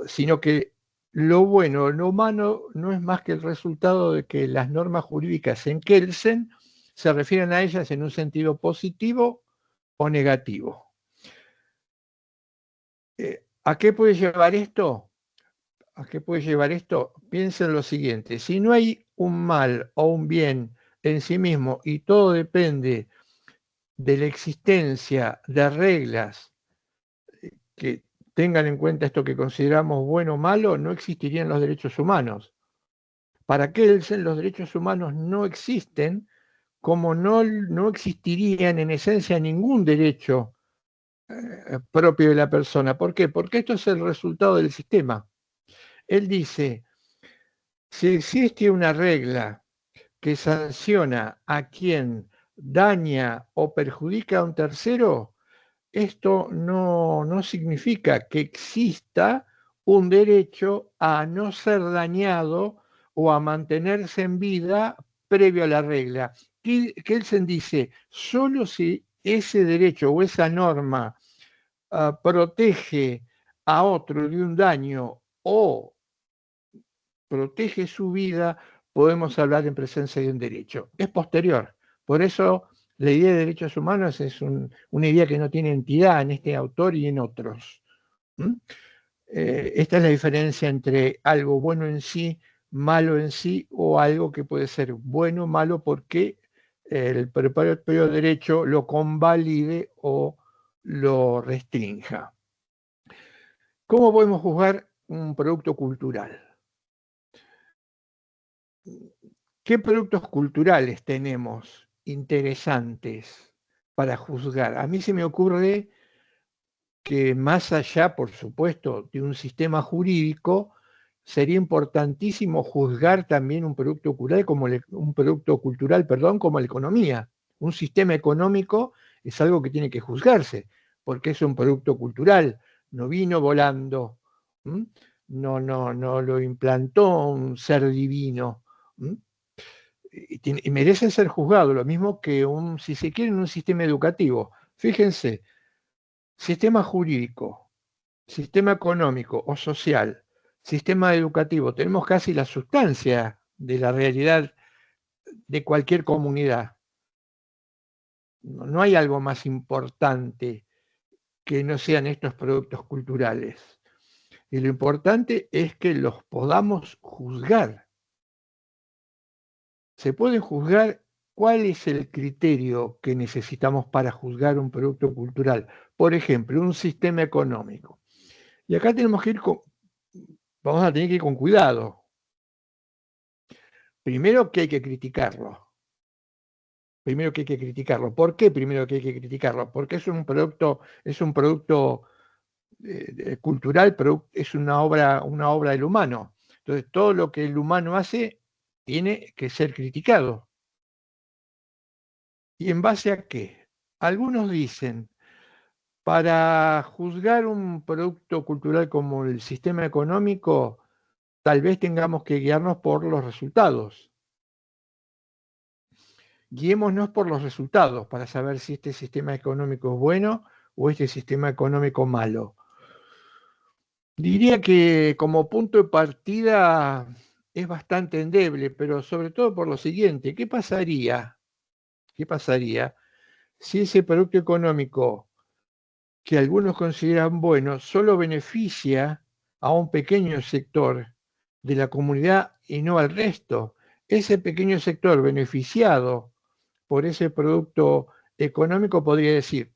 sino que lo bueno o lo humano no es más que el resultado de que las normas jurídicas en Kelsen se refieren a ellas en un sentido positivo o negativo. ¿A qué puede llevar esto? ¿A qué puede llevar esto? Piensen lo siguiente, si no hay un mal o un bien en sí mismo y todo depende de la existencia de reglas que tengan en cuenta esto que consideramos bueno o malo, no existirían los derechos humanos. Para Kelsen, los derechos humanos no existen, como no existirían en esencia ningún derecho propio de la persona. ¿Por qué? Porque esto es el resultado del sistema. Él dice, si existe una regla que sanciona a quien daña o perjudica a un tercero, esto no significa que exista un derecho a no ser dañado o a mantenerse en vida previo a la regla. Kelsen dice, solo si ese derecho o esa norma protege a otro de un daño o protege su vida, podemos hablar en presencia de un derecho. Es posterior. Por eso la idea de derechos humanos es una idea que no tiene entidad en este autor y en otros. Esta es la diferencia entre algo bueno en sí, malo en sí, o algo que puede ser bueno o malo porque el propio derecho lo convalide o lo restrinja. ¿Cómo podemos juzgar un producto cultural? ¿Qué productos culturales tenemos interesantes para juzgar? A mí se me ocurre que más allá, por supuesto, de un sistema jurídico, sería importantísimo juzgar también un producto cultural como como la economía. Un sistema económico es algo que tiene que juzgarse, porque es un producto cultural, no vino volando, no lo implantó un ser divino. Y merece ser juzgado, lo mismo que si se quiere, en un sistema educativo. Fíjense, sistema jurídico, sistema económico o social, sistema educativo, tenemos casi la sustancia de la realidad de cualquier comunidad. No hay algo más importante que no sean estos productos culturales. Y lo importante es que los podamos juzgar. Se puede juzgar. ¿Cuál es el criterio que necesitamos para juzgar un producto cultural? Por ejemplo, un sistema económico. Y acá tenemos que ir vamos a tener que ir con cuidado. Primero que hay que criticarlo. ¿Por qué primero que hay que criticarlo? Porque es un producto cultural, pero es una obra del humano. Entonces, todo lo que el humano hace tiene que ser criticado. ¿Y en base a qué? Algunos dicen, para juzgar un producto cultural como el sistema económico, tal vez tengamos que guiarnos por los resultados. Guiémonos por los resultados para saber si este sistema económico es bueno o este sistema económico malo. Diría que como punto de partida es bastante endeble, pero sobre todo por lo siguiente, ¿qué pasaría si ese producto económico que algunos consideran bueno solo beneficia a un pequeño sector de la comunidad y no al resto? Ese pequeño sector beneficiado por ese producto económico podría decir,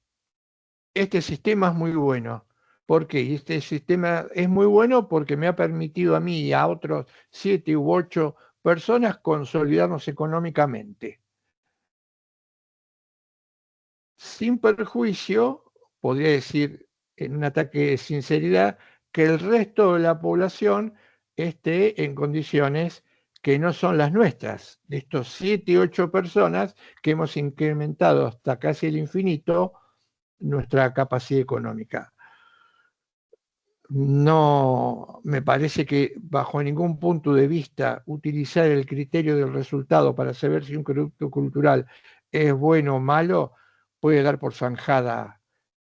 este sistema es muy bueno. ¿Por qué? Y este sistema es muy bueno porque me ha permitido a mí y a otros 7 u 8 personas consolidarnos económicamente. Sin perjuicio, podría decir en un ataque de sinceridad, que el resto de la población esté en condiciones que no son las nuestras. De estos 7 u 8 personas que hemos incrementado hasta casi el infinito nuestra capacidad económica. No me parece que bajo ningún punto de vista utilizar el criterio del resultado para saber si un producto cultural es bueno o malo puede dar por zanjada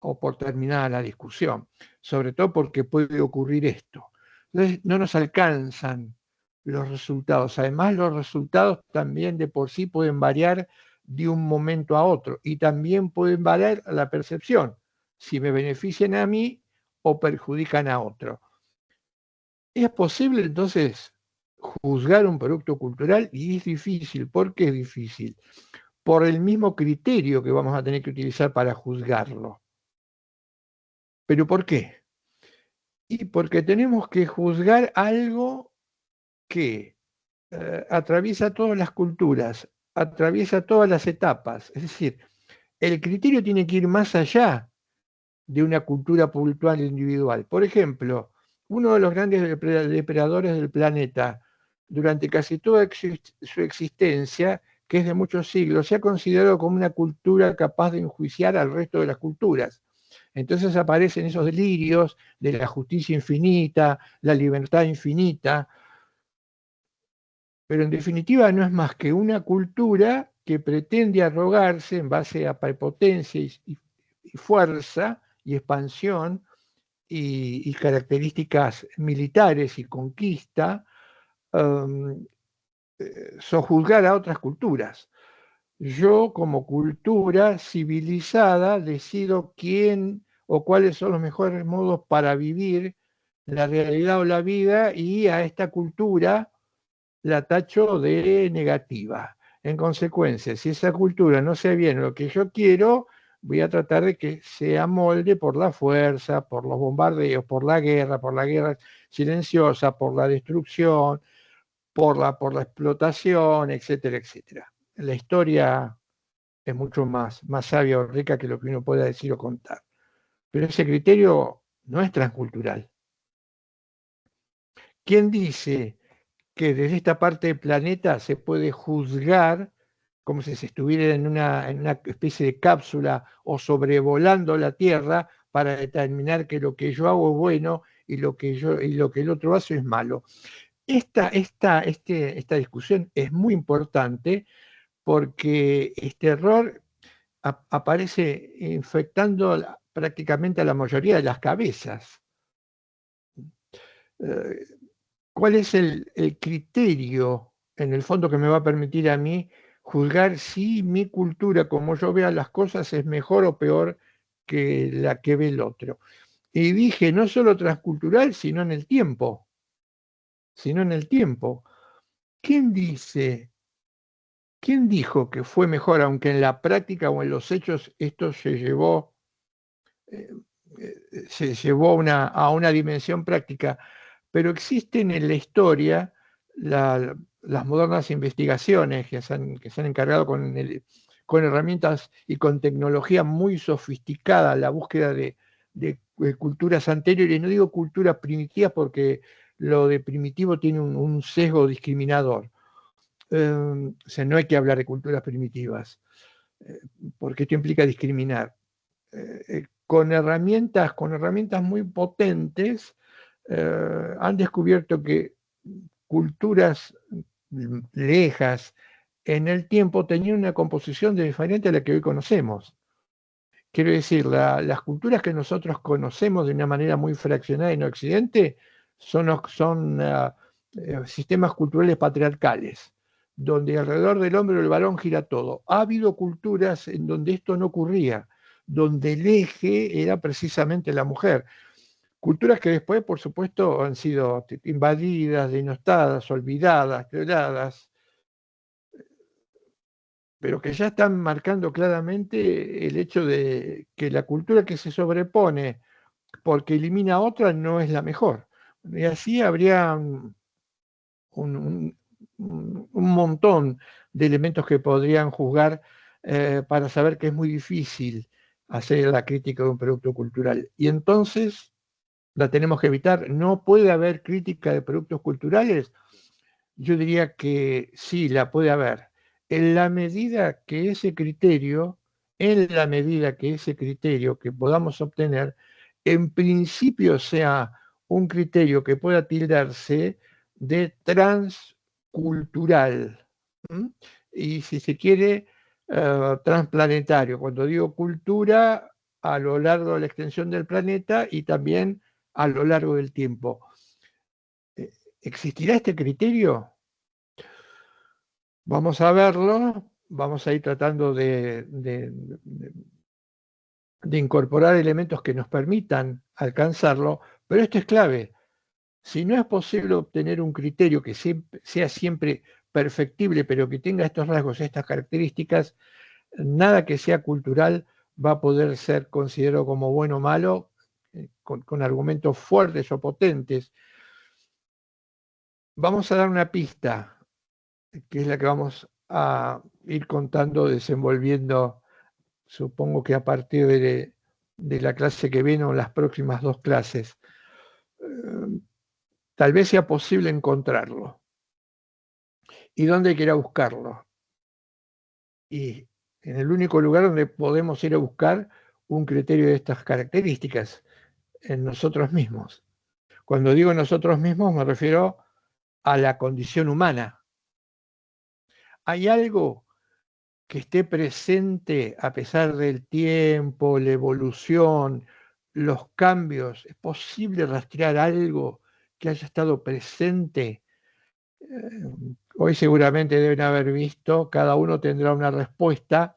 o por terminada la discusión, sobre todo porque puede ocurrir esto. Entonces no nos alcanzan los resultados. Además, los resultados también de por sí pueden variar de un momento a otro y también pueden variar la percepción, si me benefician a mí o perjudican a otro. Es posible entonces juzgar un producto cultural y es difícil. ¿Por qué es difícil? Por el mismo criterio que vamos a tener que utilizar para juzgarlo. ¿Pero por qué? Y porque tenemos que juzgar algo que atraviesa todas las culturas, atraviesa todas las etapas. Es decir, el criterio tiene que ir más allá de una cultura puntual individual. Por ejemplo, uno de los grandes depredadores del planeta, durante casi toda su existencia, que es de muchos siglos, se ha considerado como una cultura capaz de enjuiciar al resto de las culturas. Entonces aparecen esos delirios de la justicia infinita, la libertad infinita, pero en definitiva no es más que una cultura que pretende arrogarse en base a prepotencia y fuerza y expansión y características militares y conquista, sojuzgar a otras culturas. Yo como cultura civilizada decido quién o cuáles son los mejores modos para vivir la realidad o la vida y a esta cultura la tacho de negativa. En consecuencia, si esa cultura no se viene lo que yo quiero, voy a tratar de que se amolde por la fuerza, por los bombardeos, por la guerra silenciosa, por la destrucción, por la explotación, etcétera, etcétera. La historia es mucho más sabia o rica que lo que uno pueda decir o contar. Pero ese criterio no es transcultural. ¿Quién dice que desde esta parte del planeta se puede juzgar como si se estuviera en una especie de cápsula o sobrevolando la Tierra para determinar que lo que yo hago es bueno y lo que el otro hace es malo? Esta discusión es muy importante porque este error aparece infectando prácticamente a la mayoría de las cabezas. ¿Cuál es el criterio, en el fondo, que me va a permitir a mí juzgar si mi cultura, como yo vea las cosas, es mejor o peor que la que ve el otro? Y dije, no solo transcultural, sino en el tiempo. ¿Quién dijo que fue mejor, aunque en la práctica o en los hechos esto se llevó a una dimensión práctica? Pero existen en la historia las modernas investigaciones que se han encargado con herramientas y con tecnología muy sofisticada, la búsqueda de culturas anteriores. No digo culturas primitivas porque lo de primitivo tiene un sesgo discriminador. O sea, no hay que hablar de culturas primitivas. porque esto implica discriminar. Con herramientas muy potentes, han descubierto que culturas lejas en el tiempo tenían una composición diferente a la que hoy conocemos. Quiero decir, las culturas que nosotros conocemos de una manera muy fraccionada en Occidente son sistemas culturales patriarcales, donde alrededor del hombre o el varón gira todo. Ha habido culturas en donde esto no ocurría, donde el eje era precisamente la mujer. Culturas que después, por supuesto, han sido invadidas, denostadas, olvidadas, violadas, pero que ya están marcando claramente el hecho de que la cultura que se sobrepone porque elimina a otra no es la mejor. Y así habría un montón de elementos que podrían juzgar para saber que es muy difícil hacer la crítica de un producto cultural. Y entonces la tenemos que evitar. ¿No puede haber crítica de productos culturales? Yo diría que sí, la puede haber. En la medida que ese criterio que podamos obtener, en principio sea un criterio que pueda tildarse de transcultural. Y si se quiere, transplanetario. Cuando digo cultura, a lo largo de la extensión del planeta y también a lo largo del tiempo. ¿Existirá este criterio? Vamos a verlo, vamos a ir tratando de incorporar elementos que nos permitan alcanzarlo, pero esto es clave. Si no es posible obtener un criterio que sea siempre perfectible, pero que tenga estos rasgos, estas características, nada que sea cultural va a poder ser considerado como bueno o malo, con argumentos fuertes o potentes. Vamos a dar una pista, que es la que vamos a ir contando, desenvolviendo, supongo que a partir de la clase que viene o las próximas 2 clases. Tal vez sea posible encontrarlo. ¿Y dónde hay que ir a buscarlo? Y en el único lugar donde podemos ir a buscar un criterio de estas características, en nosotros mismos. Cuando digo nosotros mismos me refiero a la condición humana. ¿Hay algo que esté presente a pesar del tiempo, la evolución, los cambios? ¿Es posible rastrear algo que haya estado presente? Hoy seguramente deben haber visto, cada uno tendrá una respuesta,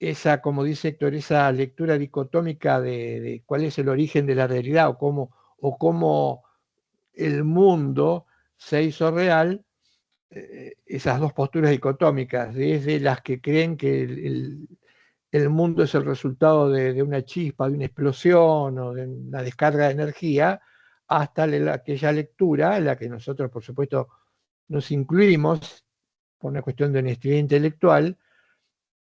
esa, como dice Héctor, esa lectura dicotómica de cuál es el origen de la realidad o cómo el mundo se hizo real. Esas dos posturas dicotómicas, desde las que creen que el mundo es el resultado de una chispa, de una explosión o de una descarga de energía, hasta aquella lectura en la que nosotros, por supuesto, nos incluimos por una cuestión de honestidad intelectual,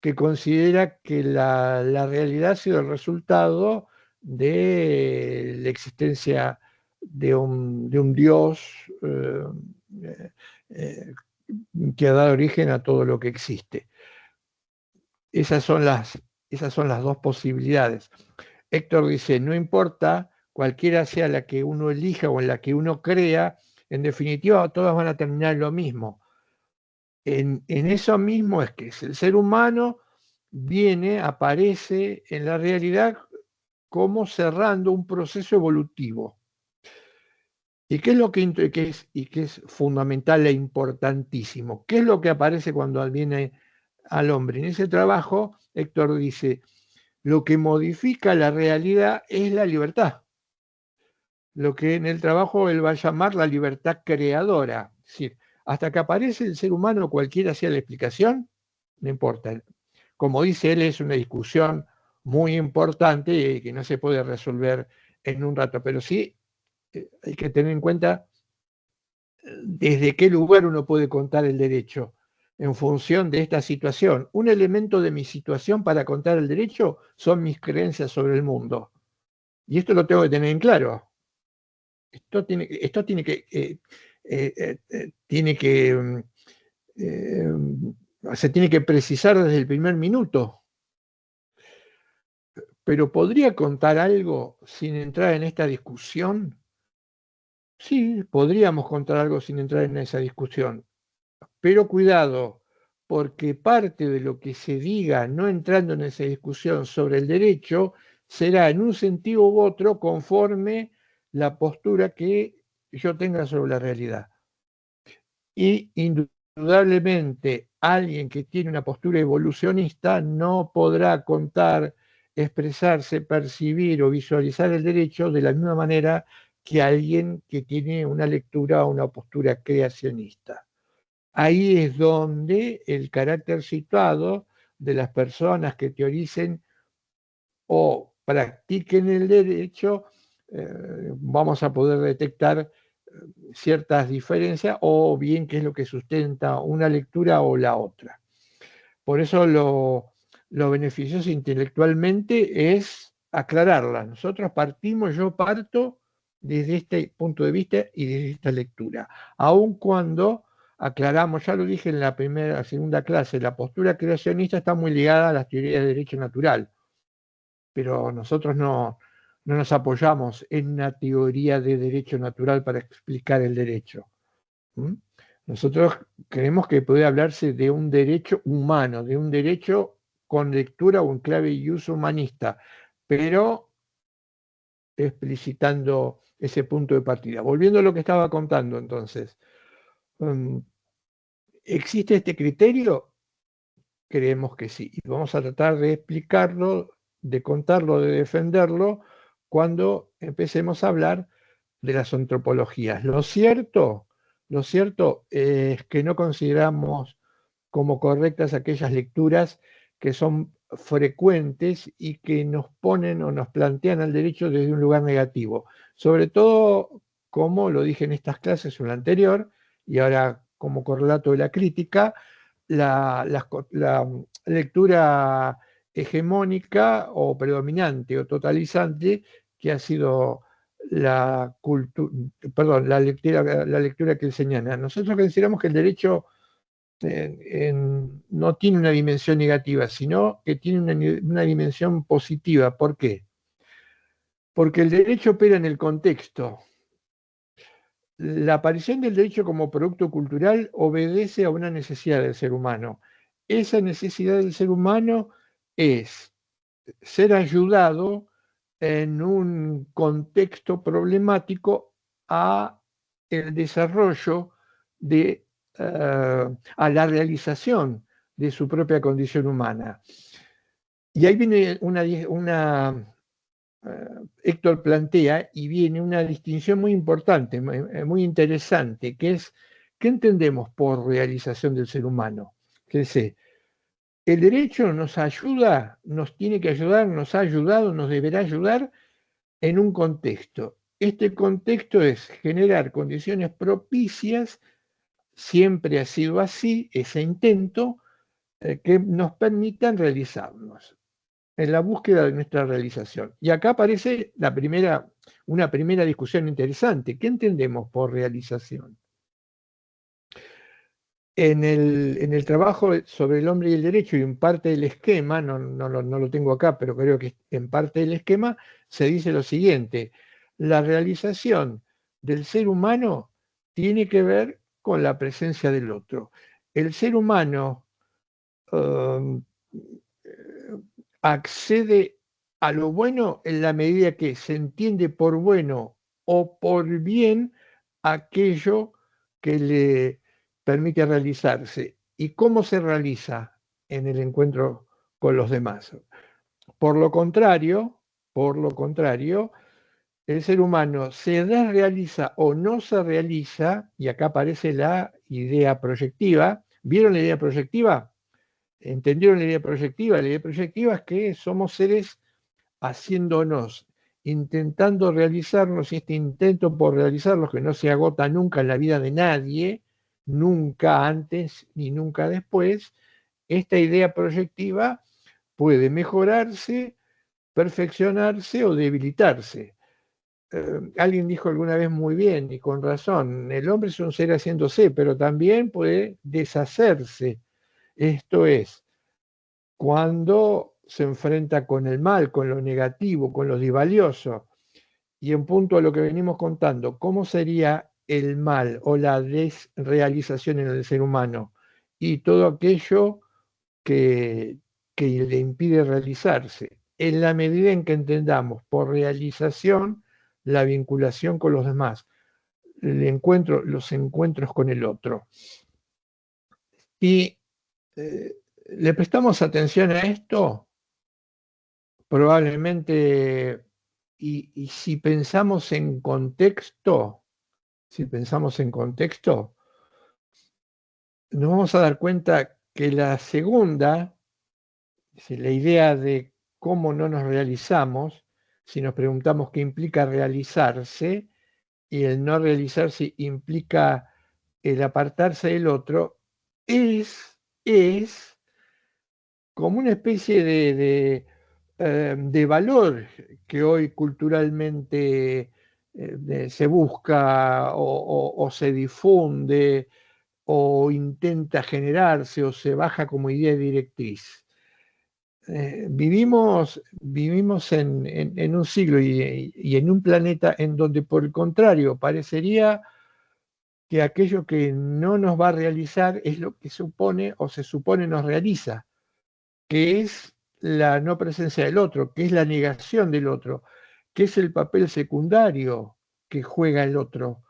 que considera que la realidad ha sido el resultado de la existencia de un Dios que ha dado origen a todo lo que existe. Esas son las 2 posibilidades. Héctor dice, no importa, cualquiera sea la que uno elija o en la que uno crea, en definitiva todas van a terminar lo mismo. En eso mismo es que el ser humano aparece en la realidad como cerrando un proceso evolutivo. ¿Y qué es lo que es fundamental e importantísimo? ¿Qué es lo que aparece cuando viene al hombre? En ese trabajo, Héctor dice, lo que modifica la realidad es la libertad. Lo que en el trabajo él va a llamar la libertad creadora. Es decir, hasta que aparece el ser humano, cualquiera sea la explicación, no importa. Como dice él, es una discusión muy importante y que no se puede resolver en un rato, pero sí hay que tener en cuenta desde qué lugar uno puede contar el derecho en función de esta situación. Un elemento de mi situación para contar el derecho son mis creencias sobre el mundo. Y esto lo tengo que tener en claro. Se tiene que precisar desde el primer minuto. pero ¿podría contar algo sin entrar en esta discusión? Sí, podríamos contar algo sin entrar en esa discusión, pero cuidado, porque parte de lo que se diga no entrando en esa discusión sobre el derecho será en un sentido u otro conforme la postura que yo tenga sobre la realidad. Y indudablemente alguien que tiene una postura evolucionista no podrá contar, expresarse, percibir o visualizar el derecho de la misma manera que alguien que tiene una lectura o una postura creacionista. Ahí es donde el carácter situado de las personas que teoricen o practiquen el derecho, vamos a poder detectar ciertas diferencias o bien qué es lo que sustenta una lectura o la otra. Por eso lo beneficioso intelectualmente es aclararla. Yo parto desde este punto de vista y desde esta lectura, aun cuando aclaramos, ya lo dije en la segunda clase, la postura creacionista está muy ligada a las teorías de derecho natural, pero nosotros no nos apoyamos en una teoría de derecho natural para explicar el derecho. ¿Mm? Nosotros creemos que puede hablarse de un derecho humano, de un derecho con lectura o en clave y uso humanista, pero explicitando ese punto de partida. Volviendo a lo que estaba contando entonces, ¿existe este criterio? Creemos que sí. Y vamos a tratar de explicarlo, de contarlo, de defenderlo cuando empecemos a hablar de las antropologías. Lo cierto es que no consideramos como correctas aquellas lecturas que son frecuentes y que nos ponen o nos plantean al derecho desde un lugar negativo. Sobre todo, como lo dije en estas clases o en la anterior, y ahora como correlato de la crítica, la lectura hegemónica o predominante o totalizante que ha sido la lectura que enseñan. Nosotros consideramos que el derecho no tiene una dimensión negativa, sino que tiene una dimensión positiva. ¿Por qué? Porque el derecho opera en el contexto. La aparición del derecho como producto cultural obedece a una necesidad del ser humano. Esa necesidad del ser humano es ser ayudado en un contexto problemático a el desarrollo a la realización de su propia condición humana. Y ahí viene Héctor plantea y viene una distinción muy importante, muy interesante, que es, ¿qué entendemos por realización del ser humano? El derecho nos ayuda, nos tiene que ayudar, nos ha ayudado, nos deberá ayudar en un contexto. Este contexto es generar condiciones propicias, siempre ha sido así, ese intento, que nos permitan realizarnos en la búsqueda de nuestra realización. Y acá aparece una primera discusión interesante. ¿Qué entendemos por realización? En el trabajo sobre el hombre y el derecho y en parte del esquema, no lo tengo acá, pero creo que en parte del esquema se dice lo siguiente: la realización del ser humano tiene que ver con la presencia del otro. El ser humano accede a lo bueno en la medida que se entiende por bueno o por bien aquello que le permite realizarse. ¿Y cómo se realiza en el encuentro con los demás? Por lo contrario, el ser humano se desrealiza o no se realiza, y acá aparece la idea proyectiva. ¿Vieron la idea proyectiva? ¿Entendieron la idea proyectiva? La idea proyectiva es que somos seres haciéndonos, intentando realizarnos, y este intento por realizarnos que no se agota nunca en la vida de nadie, nunca antes ni nunca después, esta idea proyectiva puede mejorarse, perfeccionarse o debilitarse. Alguien dijo alguna vez muy bien y con razón, el hombre es un ser haciéndose, pero también puede deshacerse. Esto es, cuando se enfrenta con el mal, con lo negativo, con lo disvalioso. Y en punto a lo que venimos contando, ¿cómo sería el mal o la desrealización en el ser humano? Y todo aquello que le impide realizarse, en la medida en que entendamos por realización la vinculación con los demás, los encuentros con el otro. Y le prestamos atención a esto, probablemente, y si pensamos en contexto, nos vamos a dar cuenta que la segunda, la idea de cómo no nos realizamos, si nos preguntamos qué implica realizarse, y el no realizarse implica el apartarse del otro, es como una especie de valor que hoy culturalmente se busca o se difunde o intenta generarse o se baja como idea directriz. Vivimos en un siglo y en un planeta en donde, por el contrario, parecería que aquello que no nos va a realizar es lo que supone o se supone nos realiza, que es la no presencia del otro, que es la negación del otro, que es el papel secundario que juega el otro.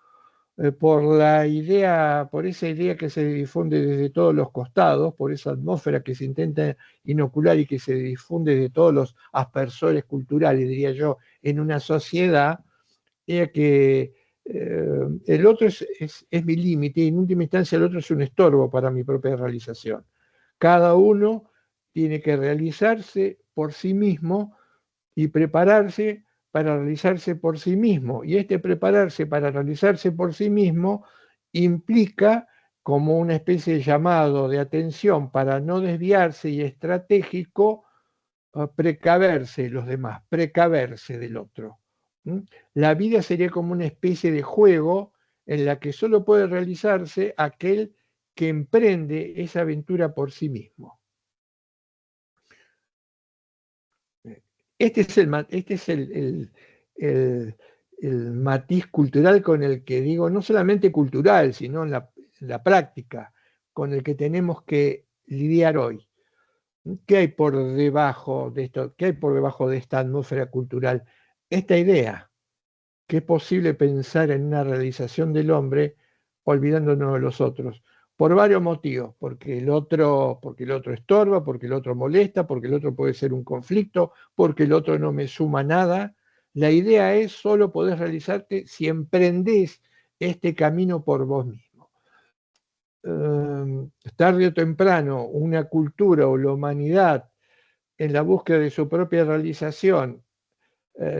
Por esa idea que se difunde desde todos los costados, por esa atmósfera que se intenta inocular y que se difunde de todos los aspersores culturales, diría yo, en una sociedad, que el otro es mi límite y en última instancia el otro es un estorbo para mi propia realización. Cada uno tiene que realizarse por sí mismo y prepararse para realizarse por sí mismo. Y este prepararse para realizarse por sí mismo implica, como una especie de llamado de atención para no desviarse y estratégico, precaverse de los demás, precaverse del otro. La vida sería como una especie de juego en la que solo puede realizarse aquel que emprende esa aventura por sí mismo. Este es el matiz cultural con el que digo, no solamente cultural, sino en la práctica, con el que tenemos que lidiar hoy. ¿Qué hay por debajo de esto? ¿Qué hay por debajo de esta atmósfera cultural? Esta idea, que es posible pensar en una realización del hombre olvidándonos de los otros, por varios motivos, porque el otro estorba, porque el otro molesta, porque el otro puede ser un conflicto, porque el otro no me suma nada. La idea es solo poder realizarte si emprendés este camino por vos mismo. Tarde o temprano, una cultura o la humanidad en la búsqueda de su propia realización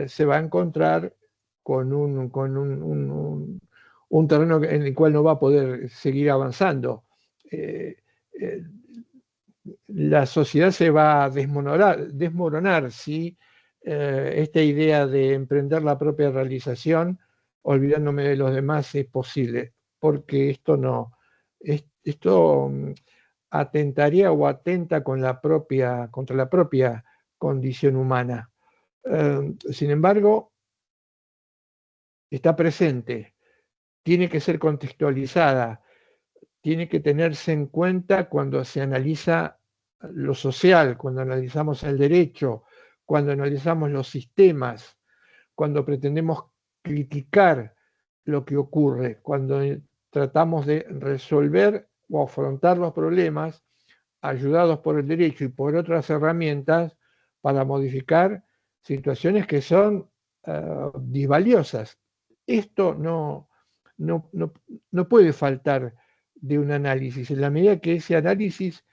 se va a encontrar con un terreno en el cual no va a poder seguir avanzando. La sociedad se va a desmoronar si esta idea de emprender la propia realización, olvidándome de los demás, es posible, porque esto atentaría o atenta contra la propia condición humana. Sin embargo, está presente, tiene que ser contextualizada, tiene que tenerse en cuenta cuando se analiza lo social, cuando analizamos el derecho, cuando analizamos los sistemas, cuando pretendemos criticar lo que ocurre, cuando tratamos de resolver o afrontar los problemas ayudados por el derecho y por otras herramientas para modificar situaciones que son disvaliosas. Esto no puede faltar de un análisis, en la medida que ese análisis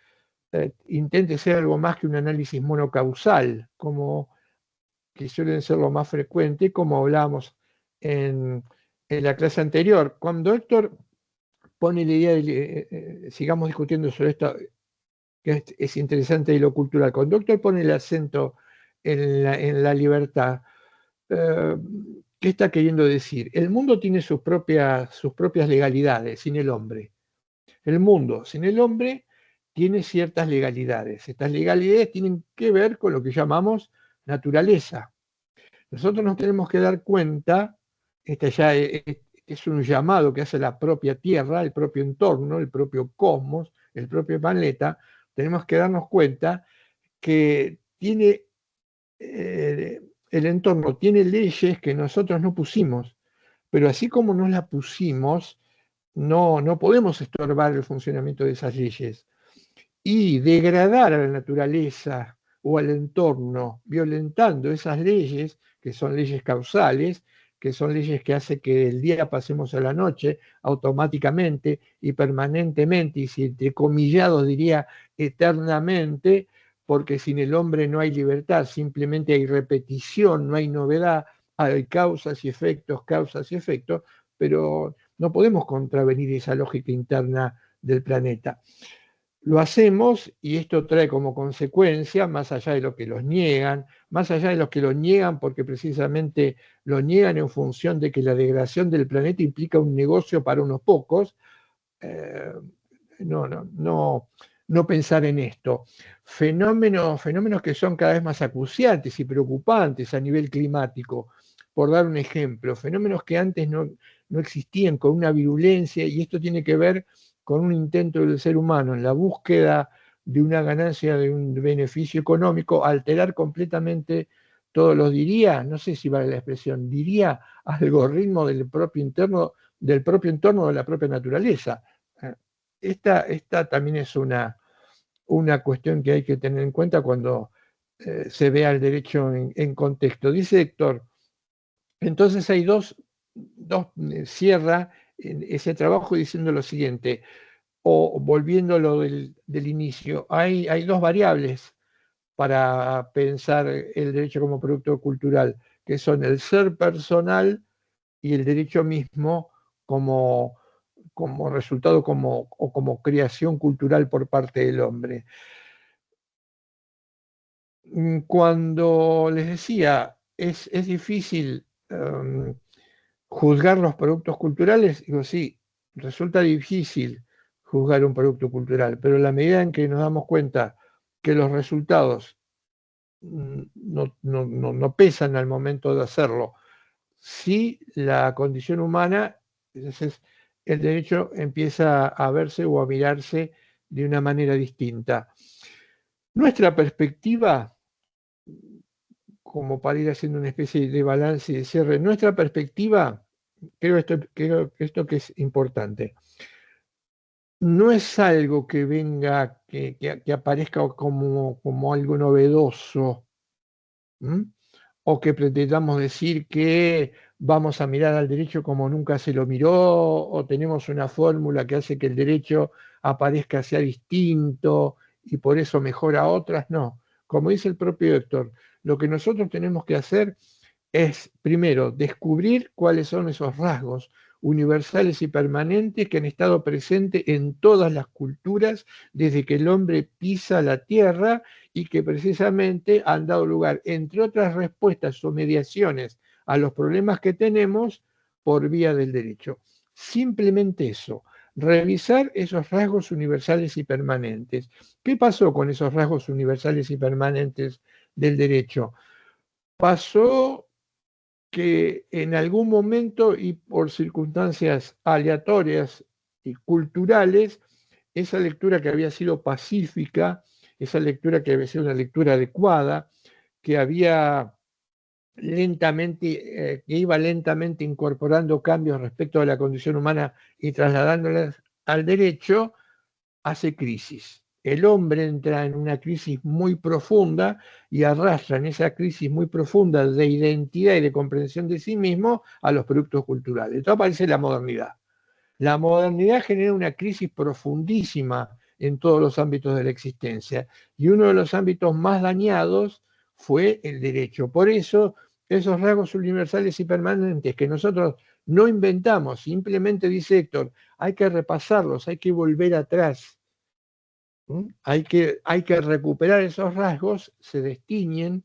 intente ser algo más que un análisis monocausal, como que suelen ser lo más frecuente, como hablábamos en la clase anterior. Cuando Héctor pone la idea de, sigamos discutiendo sobre esto, que es interesante de lo cultural, cuando Héctor pone el acento en la libertad, ¿qué está queriendo decir? El mundo tiene sus propias legalidades sin el hombre. El mundo sin el hombre tiene ciertas legalidades. Estas legalidades tienen que ver con lo que llamamos naturaleza. Nosotros nos tenemos que dar cuenta, este ya es un llamado que hace la propia Tierra, el propio entorno, el propio cosmos, el propio planeta. Tenemos que darnos cuenta que tiene el entorno tiene leyes que nosotros no pusimos, pero así como no las pusimos, no podemos estorbar el funcionamiento de esas leyes. Y degradar a la naturaleza o al entorno, violentando esas leyes, que son leyes causales, que son leyes que hacen que del día pasemos a la noche automáticamente y permanentemente, y si entrecomillado diría eternamente, porque sin el hombre no hay libertad, simplemente hay repetición, no hay novedad, hay causas y efectos, pero no podemos contravenir esa lógica interna del planeta. Lo hacemos y esto trae como consecuencia, más allá de lo que los niegan, más allá de los que lo niegan porque precisamente lo niegan en función de que la degradación del planeta implica un negocio para unos pocos, no pensar en esto. Fenómenos que son cada vez más acuciantes y preocupantes a nivel climático. Por dar un ejemplo, fenómenos que antes no existían, con una virulencia, y esto tiene que ver con un intento del ser humano en la búsqueda de una ganancia, de un beneficio económico, alterar completamente todo lo diría, no sé si vale la expresión, diría algoritmo del propio entorno de la propia naturaleza. Esta también es una cuestión que hay que tener en cuenta cuando se vea el derecho en contexto. Dice Héctor, entonces hay cierra ese trabajo diciendo lo siguiente, o volviéndolo del inicio, hay dos variables para pensar el derecho como producto cultural, que son el ser personal y el derecho mismo como resultado o como creación cultural por parte del hombre. Cuando les decía, es difícil juzgar los productos culturales, digo, sí, resulta difícil juzgar un producto cultural, pero en la medida en que nos damos cuenta que los resultados no pesan al momento de hacerlo, si la condición humana, entonces el derecho empieza a verse o a mirarse de una manera distinta. Nuestra perspectiva, como para ir haciendo una especie de balance y de cierre, nuestra perspectiva, creo que esto que es importante, no es algo que venga, que aparezca como algo novedoso, o que pretendamos decir que vamos a mirar al derecho como nunca se lo miró, o tenemos una fórmula que hace que el derecho aparezca sea distinto y por eso mejora a otras. No, como dice el propio Héctor, lo que nosotros tenemos que hacer es, primero, descubrir cuáles son esos rasgos universales y permanentes que han estado presentes en todas las culturas desde que el hombre pisa la tierra y que precisamente han dado lugar, entre otras respuestas o mediaciones a los problemas que tenemos por vía del derecho. Simplemente eso, revisar esos rasgos universales y permanentes. ¿Qué pasó con esos rasgos universales y permanentes del derecho? Pasó que en algún momento y por circunstancias aleatorias y culturales, esa lectura que había sido pacífica, esa lectura que había sido una lectura adecuada, que había que iba lentamente incorporando cambios respecto a la condición humana y trasladándolas al derecho, hace crisis. El hombre entra en una crisis muy profunda y arrastra en esa crisis muy profunda de identidad y de comprensión de sí mismo a los productos culturales. Entonces aparece la modernidad. La modernidad genera una crisis profundísima en todos los ámbitos de la existencia y uno de los ámbitos más dañados fue el derecho. Por eso, esos rasgos universales y permanentes que nosotros no inventamos, simplemente dice Héctor, hay que repasarlos, hay que volver atrás. Hay que recuperar esos rasgos, se destiñen,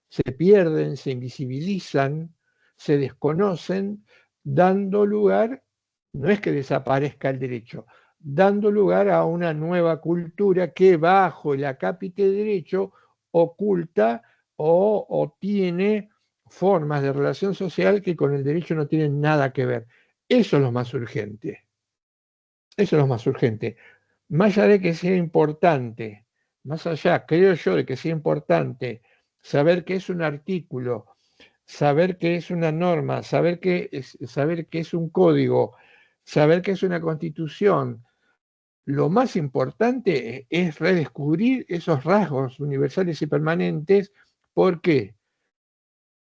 se pierden, se invisibilizan, se desconocen, dando lugar, no es que desaparezca el derecho, dando lugar a una nueva cultura que bajo el acápite de derecho oculta o tiene formas de relación social que con el derecho no tienen nada que ver. Eso es lo más urgente. Eso es lo más urgente. Más allá de que sea importante, más allá, creo yo, de que sea importante saber qué es un artículo, saber qué es una norma, saber qué es un código, saber qué es una constitución, lo más importante es redescubrir esos rasgos universales y permanentes. ¿Por qué?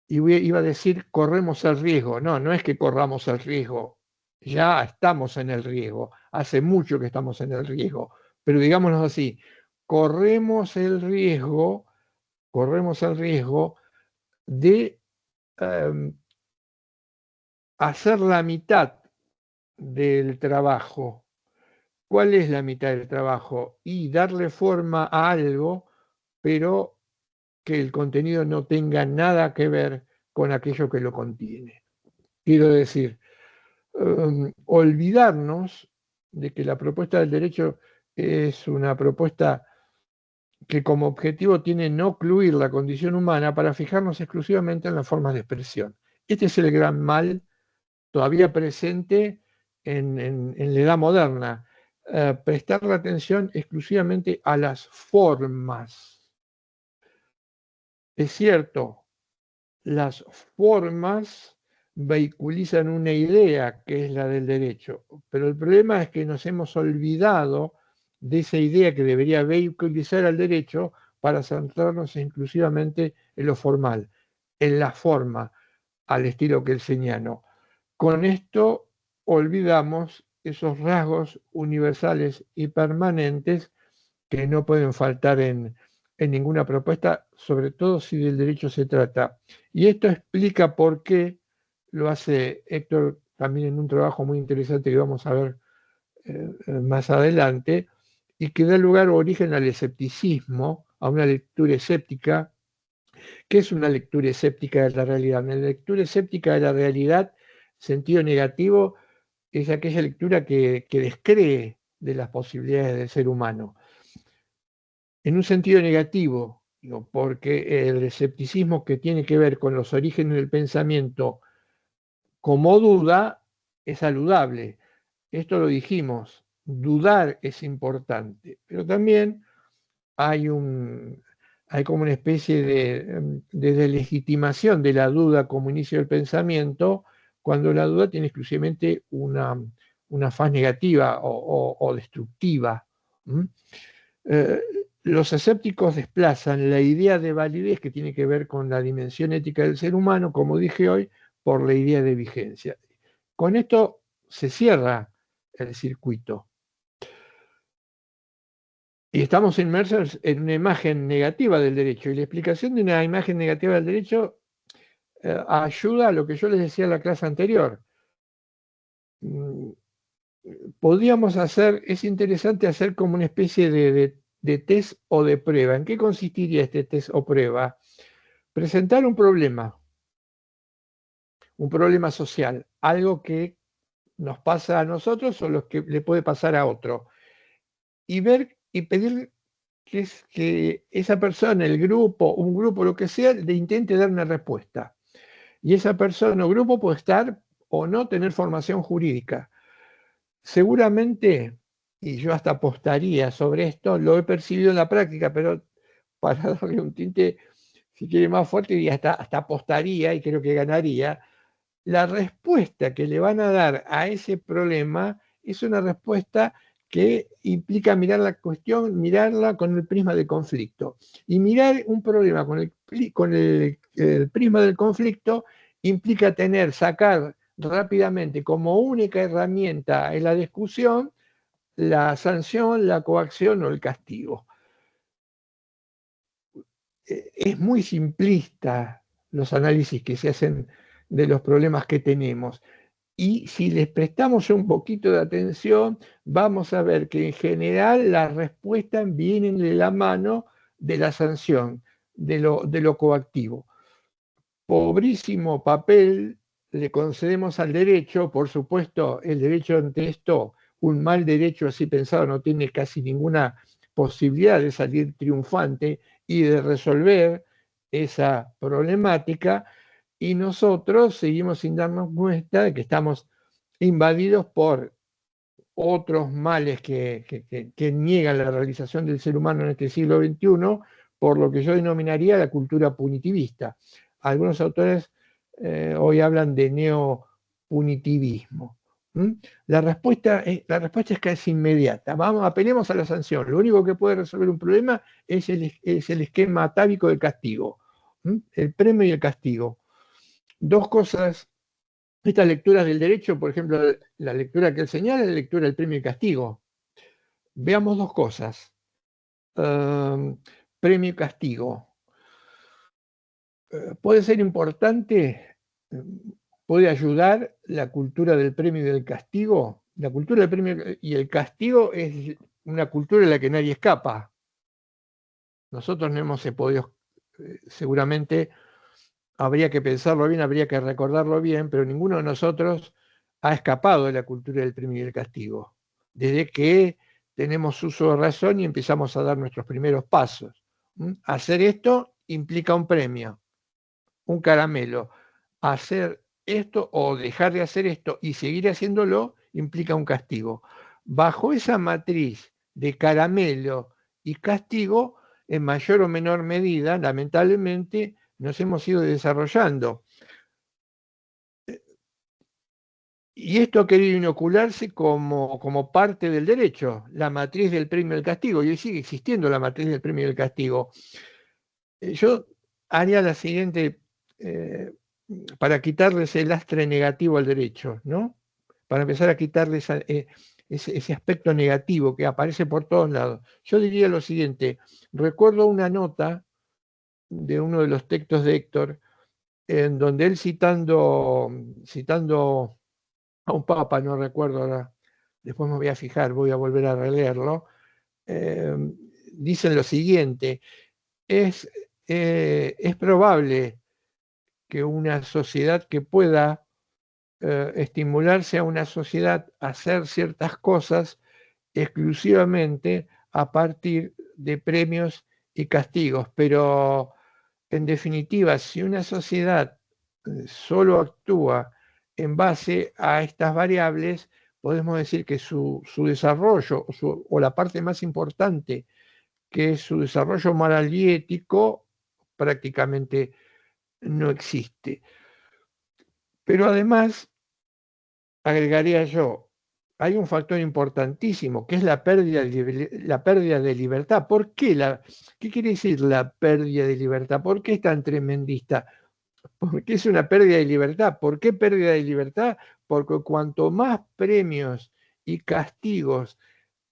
Iba a decir, corremos el riesgo. No, no es que corramos el riesgo. Ya estamos en el riesgo. Hace mucho que estamos en el riesgo. Pero digámoslo así, corremos el riesgo de hacer la mitad del trabajo. ¿Cuál es la mitad del trabajo? Y darle forma a algo, pero que el contenido no tenga nada que ver con aquello que lo contiene. Quiero decir, olvidarnos de que la propuesta del derecho es una propuesta que como objetivo tiene no ocluir la condición humana para fijarnos exclusivamente en las formas de expresión. Este es el gran mal todavía presente en la edad moderna. Prestar la atención exclusivamente a las formas. Es cierto, las formas vehiculizan una idea que es la del derecho, pero el problema es que nos hemos olvidado de esa idea que debería vehiculizar al derecho para centrarnos exclusivamente en lo formal, en la forma, al estilo kelseniano. Con esto olvidamos esos rasgos universales y permanentes que no pueden faltar en ninguna propuesta, sobre todo si del derecho se trata. Y esto explica por qué lo hace Héctor también en un trabajo muy interesante que vamos a ver más adelante, y que da lugar o origen al escepticismo, a una lectura escéptica. ¿Qué es una lectura escéptica de la realidad? Una lectura escéptica de la realidad, sentido negativo, es aquella lectura que descree de las posibilidades del ser humano. En un sentido negativo, porque el escepticismo que tiene que ver con los orígenes del pensamiento como duda es saludable. Esto lo dijimos, dudar es importante, pero también hay como una especie de deslegitimación de la duda como inicio del pensamiento, cuando la duda tiene exclusivamente una faz negativa o destructiva. Los escépticos desplazan la idea de validez que tiene que ver con la dimensión ética del ser humano, como dije hoy, por la idea de vigencia. Con esto se cierra el circuito. Y estamos inmersos en una imagen negativa del derecho. Y la explicación de una imagen negativa del derecho ayuda a lo que yo les decía en la clase anterior. Podríamos hacer, es interesante hacer como una especie de test o de prueba. ¿En qué consistiría este test o prueba? Presentar un problema social, algo que nos pasa a nosotros o lo que le puede pasar a otro, y ver y pedir que esa persona, el grupo, un grupo, lo que sea, le intente dar una respuesta. Y esa persona o grupo puede estar o no tener formación jurídica. Seguramente, y yo hasta apostaría sobre esto, lo he percibido en la práctica, pero para darle un tinte, si quiere, más fuerte, y hasta apostaría, y creo que ganaría, la respuesta que le van a dar a ese problema es una respuesta que implica mirar la cuestión, mirarla con el prisma del conflicto. Y mirar un problema con el prisma del conflicto implica sacar rápidamente como única herramienta en la discusión la sanción, la coacción o el castigo. Es muy simplista los análisis que se hacen de los problemas que tenemos. Y si les prestamos un poquito de atención, vamos a ver que en general las respuestas vienen de la mano de la sanción, de lo coactivo. Pobrísimo papel le concedemos al derecho, por supuesto, el derecho ante esto un mal derecho así pensado no tiene casi ninguna posibilidad de salir triunfante y de resolver esa problemática, y nosotros seguimos sin darnos cuenta de que estamos invadidos por otros males que niegan la realización del ser humano en este siglo XXI, por lo que yo denominaría la cultura punitivista. Algunos autores hoy hablan de neopunitivismo. La respuesta es casi inmediata. Apelemos a la sanción. Lo único que puede resolver un problema es el esquema atávico del castigo. El premio y el castigo. Dos cosas. Estas lecturas del derecho, por ejemplo, la lectura que él señala es la lectura del premio y castigo. Veamos dos cosas. Premio y castigo. Puede ser importante, puede ayudar la cultura del premio y del castigo. La cultura del premio y el castigo es una cultura en la que nadie escapa. Nosotros no hemos podido, seguramente habría que pensarlo bien, habría que recordarlo bien, pero ninguno de nosotros ha escapado de la cultura del premio y el castigo, desde que tenemos uso de razón y empezamos a dar nuestros primeros pasos. Hacer esto implica un premio, un caramelo. Hacer esto o dejar de hacer esto y seguir haciéndolo implica un castigo. Bajo esa matriz de caramelo y castigo, en mayor o menor medida, lamentablemente, nos hemos ido desarrollando. Y esto ha querido inocularse como parte del derecho, la matriz del premio y el castigo, y hoy sigue existiendo la matriz del premio y el castigo. Yo haría la siguiente, para quitarles el lastre negativo al derecho, ¿no? Para empezar a quitarles ese aspecto negativo que aparece por todos lados. Yo diría lo siguiente: recuerdo una nota de uno de los textos de Héctor, en donde él citando a un papa, no recuerdo ahora, después me voy a fijar, voy a volver a releerlo, dicen lo siguiente: es probable que una sociedad que pueda estimularse a una sociedad a hacer ciertas cosas exclusivamente a partir de premios y castigos, pero en definitiva, si una sociedad solo actúa en base a estas variables, podemos decir que su desarrollo o la parte más importante, que es su desarrollo moral y ético, prácticamente no existe. Pero además, agregaría yo, hay un factor importantísimo, que es la pérdida de libertad. ¿Por qué? ¿Qué quiere decir la pérdida de libertad? ¿Por qué es tan tremendista? Porque es una pérdida de libertad. ¿Por qué pérdida de libertad? Porque cuanto más premios y castigos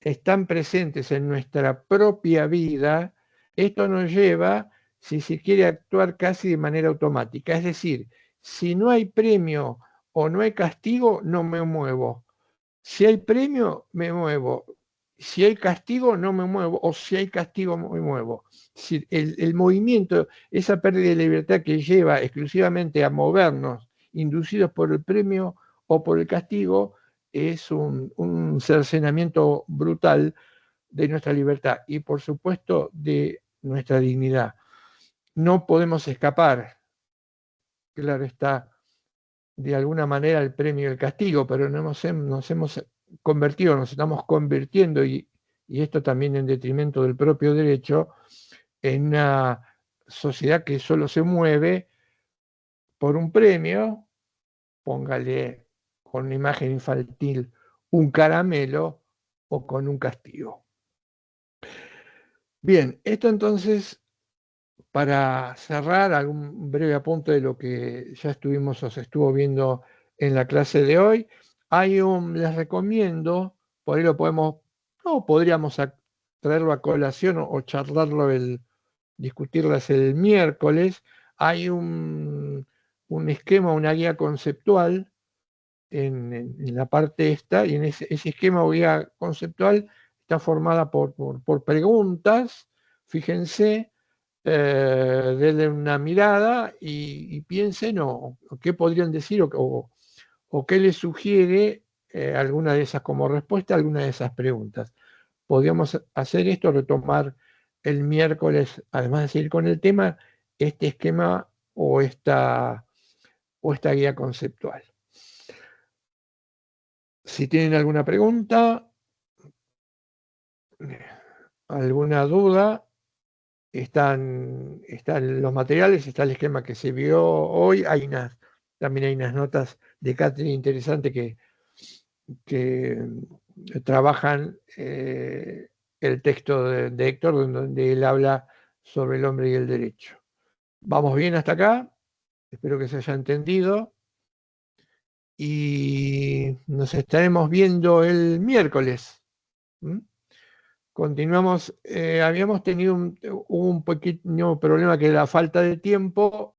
están presentes en nuestra propia vida, esto nos lleva, si se quiere, a actuar casi de manera automática. Es decir, si no hay premio o no hay castigo, no me muevo. Si hay premio, me muevo. Si hay castigo, no me muevo. O si hay castigo, me muevo. Si el movimiento, esa pérdida de libertad que lleva exclusivamente a movernos, inducidos por el premio o por el castigo, es un cercenamiento brutal de nuestra libertad y, por supuesto, de nuestra dignidad. No podemos escapar, claro está, de alguna manera el premio y el castigo, pero nos hemos convertido, nos estamos convirtiendo, y esto también en detrimento del propio derecho, en una sociedad que solo se mueve por un premio, póngale con una imagen infantil un caramelo, o con un castigo. Bien, esto entonces, para cerrar, algún breve apunte de lo que ya estuvimos o se estuvo viendo en la clase de hoy. Les recomiendo, por ahí lo podríamos traerlo a colación o charlarlo, discutirlas el miércoles. Hay un esquema, una guía conceptual en la parte esta, y en ese esquema o guía conceptual está formada por preguntas. Fíjense, denle una mirada y piensen o qué podrían decir o qué les sugiere alguna de esas como respuesta a alguna de esas preguntas. Podríamos hacer esto, retomar el miércoles, además de seguir con el tema, este esquema o esta guía conceptual. Si tienen alguna pregunta, alguna duda, están los materiales, está el esquema que se vio hoy, también hay unas notas de Catherine interesantes que trabajan el texto de Héctor, donde él habla sobre el hombre y el derecho. ¿Vamos bien hasta acá? Espero que se haya entendido. Y nos estaremos viendo el miércoles. Continuamos. Habíamos tenido un pequeño problema que era la falta de tiempo.